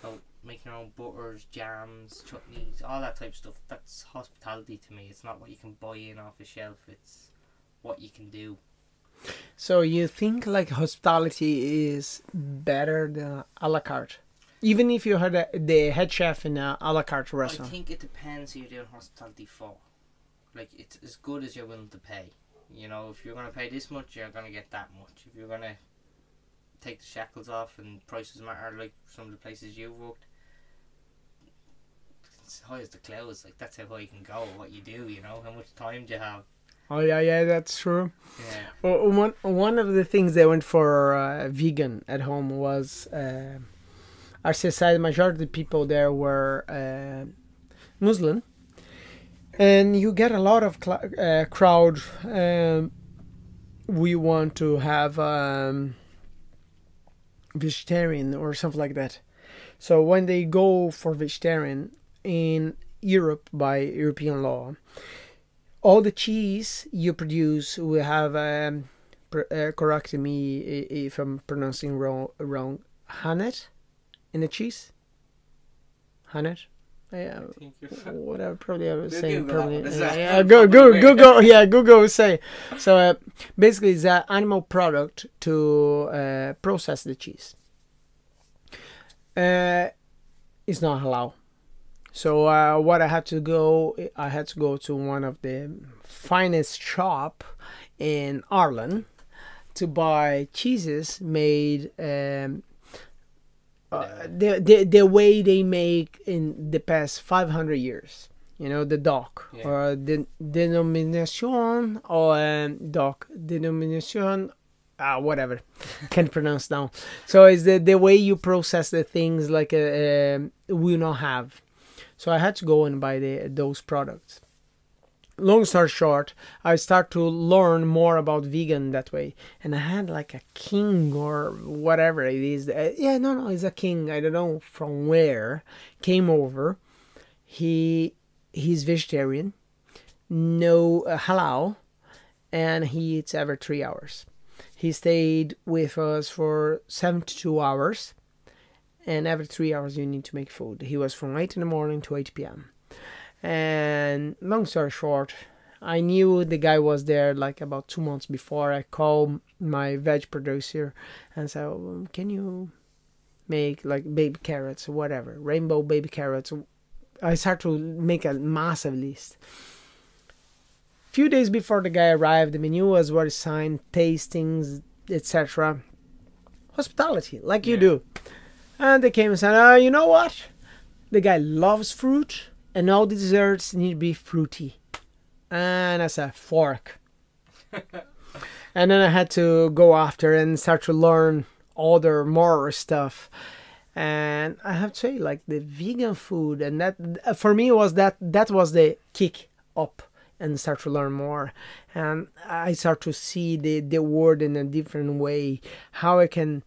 So making your own butters, jams, chutneys, all that type of stuff. That's hospitality to me. It's not what you can buy in off a shelf. It's what you can do.
So you think like hospitality is better than a la carte? Even if you had the head chef in a la carte restaurant?
I think it depends who you're doing hospitality for. Like, it's as good as you're willing to pay. You know, if you're going to pay this much, you're going to get that much. If you're going to take the shackles off and prices matter, like some of the places you've worked, it's high as the clouds. Like, that's how high you can go, what you do, you know, how much time do you have.
Oh yeah, that's true.
Yeah.
Well, one of the things they went for vegan at home was RCSI. The majority of the people there were Muslim, and you get a lot of crowd. We want to have vegetarian or something like that. So when they go for vegetarian in Europe by European law, all the cheese you produce will have, correct me if I'm pronouncing wrong, Hanet in the cheese? Hanet? Yeah, whatever, probably I was saying. Google, yeah, Google was saying. So basically it's an animal product to process the cheese. It's not halal. So what I had to go to one of the finest shop in Ireland to buy cheeses made the way they make in the past 500 years. You know, the DOC, or the denomination, or DOC, denomination, whatever, can't pronounce now. So it's the way you process the things like we not have. So I had to go and buy those products. Long story short, I start to learn more about vegan that way. And I had like a king or whatever it is. It's a king. I don't know from where. Came over. He's vegetarian. no halal, and he eats every 3 hours. He stayed with us for 72 hours, and every 3 hours you need to make food. He was from 8 in the morning to 8 p.m. And long story short, I knew the guy was there like about 2 months before. I called my veg producer and said, can you make like baby carrots or whatever, rainbow baby carrots? I started to make a massive list. Few days before the guy arrived, the menu was what is signed, tastings, etc. Hospitality, like you do. And they came and said, you know what? The guy loves fruit, and all the desserts need to be fruity. And I said, fork. And then I had to go after and start to learn other more stuff. And I have to say, like the vegan food, and that for me was that was the kick up and start to learn more. And I start to see the world in a different way. How I can,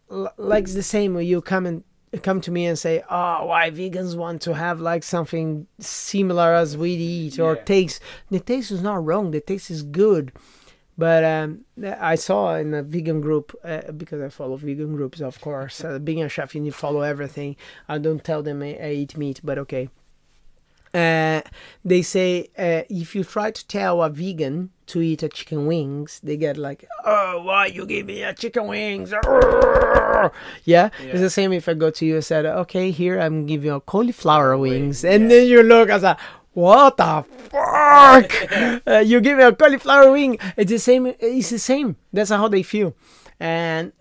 like the same way you come to me and say, oh, why vegans want to have like something similar as we eat or taste. The taste is not wrong. The taste is good. But I saw in a vegan group, because I follow vegan groups, of course. Being a chef, you need to follow everything. I don't tell them I eat meat, but okay. They say if you try to tell a vegan to eat a chicken wings, they get like, oh, why you give me a chicken wings? Yeah, it's the same if I go to you and said, okay, here I'm giving you a cauliflower wings, and then you look as a, what the fuck? You give me a cauliflower wing. It's the same. It's the same. That's how they feel. And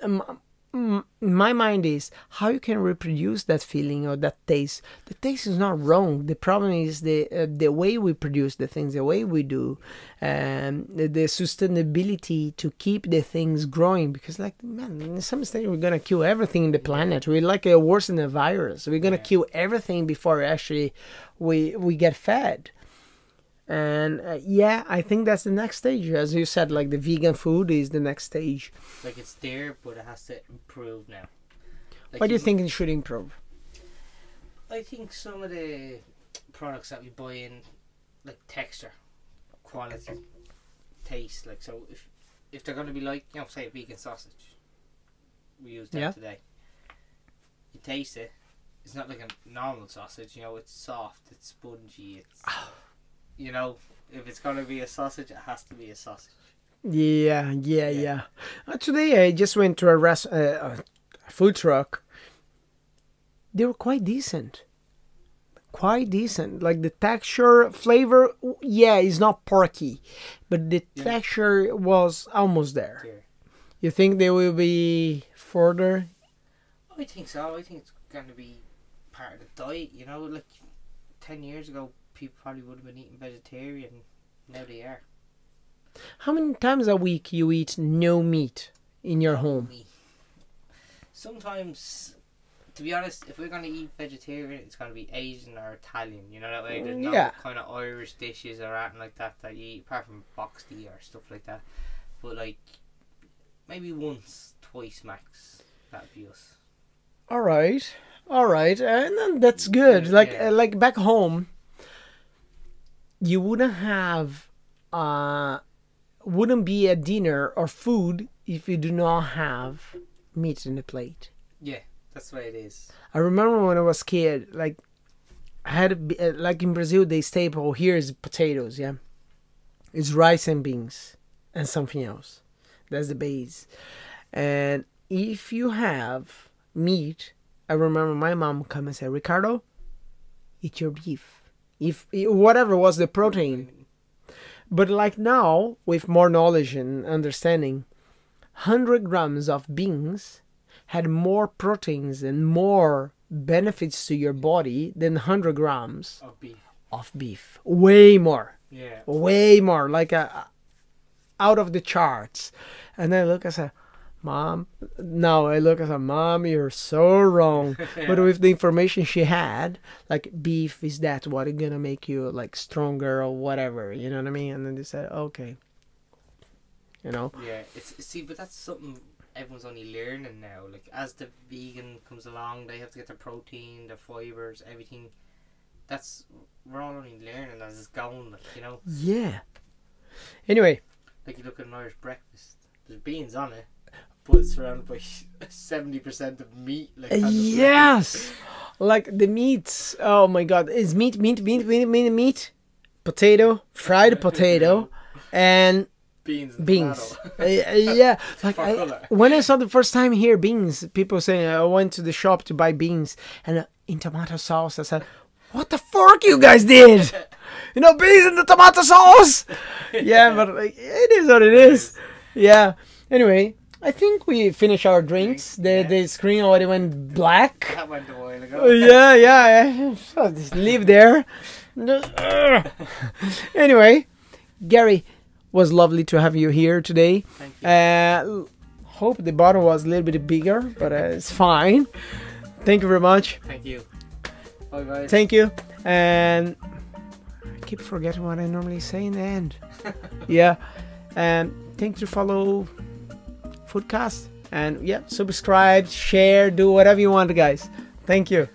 my mind is how you can reproduce that feeling or that taste. The taste is not wrong. The problem is the way we produce the things, the way we do, and the sustainability to keep the things growing. Because, like, man, in some stage we're gonna kill everything in the planet. We're like worse than a virus. We're gonna kill everything before actually we get fed. And I think that's the next stage. As you said, like the vegan food is the next stage.
Like it's there, but it has to improve now. Like
What do you think it should improve?
I think some of the products that we buy in, like texture, quality, taste. Like, so if they're going to be like, you know, say a vegan sausage, we use that today. You taste it. It's not like a normal sausage. You know, it's soft, it's spongy, it's. You know, if it's going to be a sausage, it has to be a sausage. Yeah.
Today I just went to a food truck. They were quite decent. Like the texture, flavor, it's not porky. But the texture was almost there. Yeah. You think they will be further?
I think so. I think it's going to be part of the diet. You know, like 10 years ago, people probably would have been eating vegetarian. Now they are.
How many times a week you eat no meat in your home?
Sometimes, to be honest, if we're going to eat vegetarian, it's going to be Asian or Italian. You know that way? There's no kind of Irish dishes or anything like that you eat, apart from boxed tea or stuff like that. But like, maybe once, twice max. That'd be us.
All right. And that's good. Like back home, you wouldn't be a dinner or food if you do not have meat in the plate.
Yeah, that's the way it is.
I remember when I was a kid, like I had like in Brazil, they staple here is potatoes. Yeah, it's rice and beans and something else. That's the base. And if you have meat, I remember my mom come and say, Ricardo, eat your beef. If whatever was the protein. But like now, with more knowledge and understanding, 100 grams of beans had more proteins and more benefits to your body than 100 grams of beef. Way more.
Yeah.
Way more. Like out of the charts. And I look, I say, Mom, Mom, you're so wrong. But with the information she had, like beef is that what is gonna make you like stronger or whatever, you know what I mean? And then they said, okay, you know.
Yeah, but that's something everyone's only learning now. Like as the vegan comes along, they have to get their protein, their fibers, everything we're all only learning as it's going, like, you know.
Yeah. Anyway.
Like, you look at an Irish breakfast, there's beans on it, but it's surrounded by 70% of meat. Like,
yes. Like the meats. Oh my God! It's meat, potato, fried potato, and
beans.
Yeah. Like when I saw the first time here beans, people saying I went to the shop to buy beans and in tomato sauce. I said, "What the fuck you guys did? You know, beans in the tomato sauce?" Yeah, but like, it is what it is. Yeah. Anyway, I think we finished our drinks. The screen already went black.
That went a while ago.
Yeah. So just leave there. Anyway, Gary, was lovely to have you here today.
Thank you.
Hope the bottle was a little bit bigger, but it's fine. Thank you very much.
Thank you. Bye guys.
Thank you. And I keep forgetting what I normally say in the end. Yeah. And thanks to follow FoodKast. And yeah, subscribe, share, do whatever you want, guys. Thank you.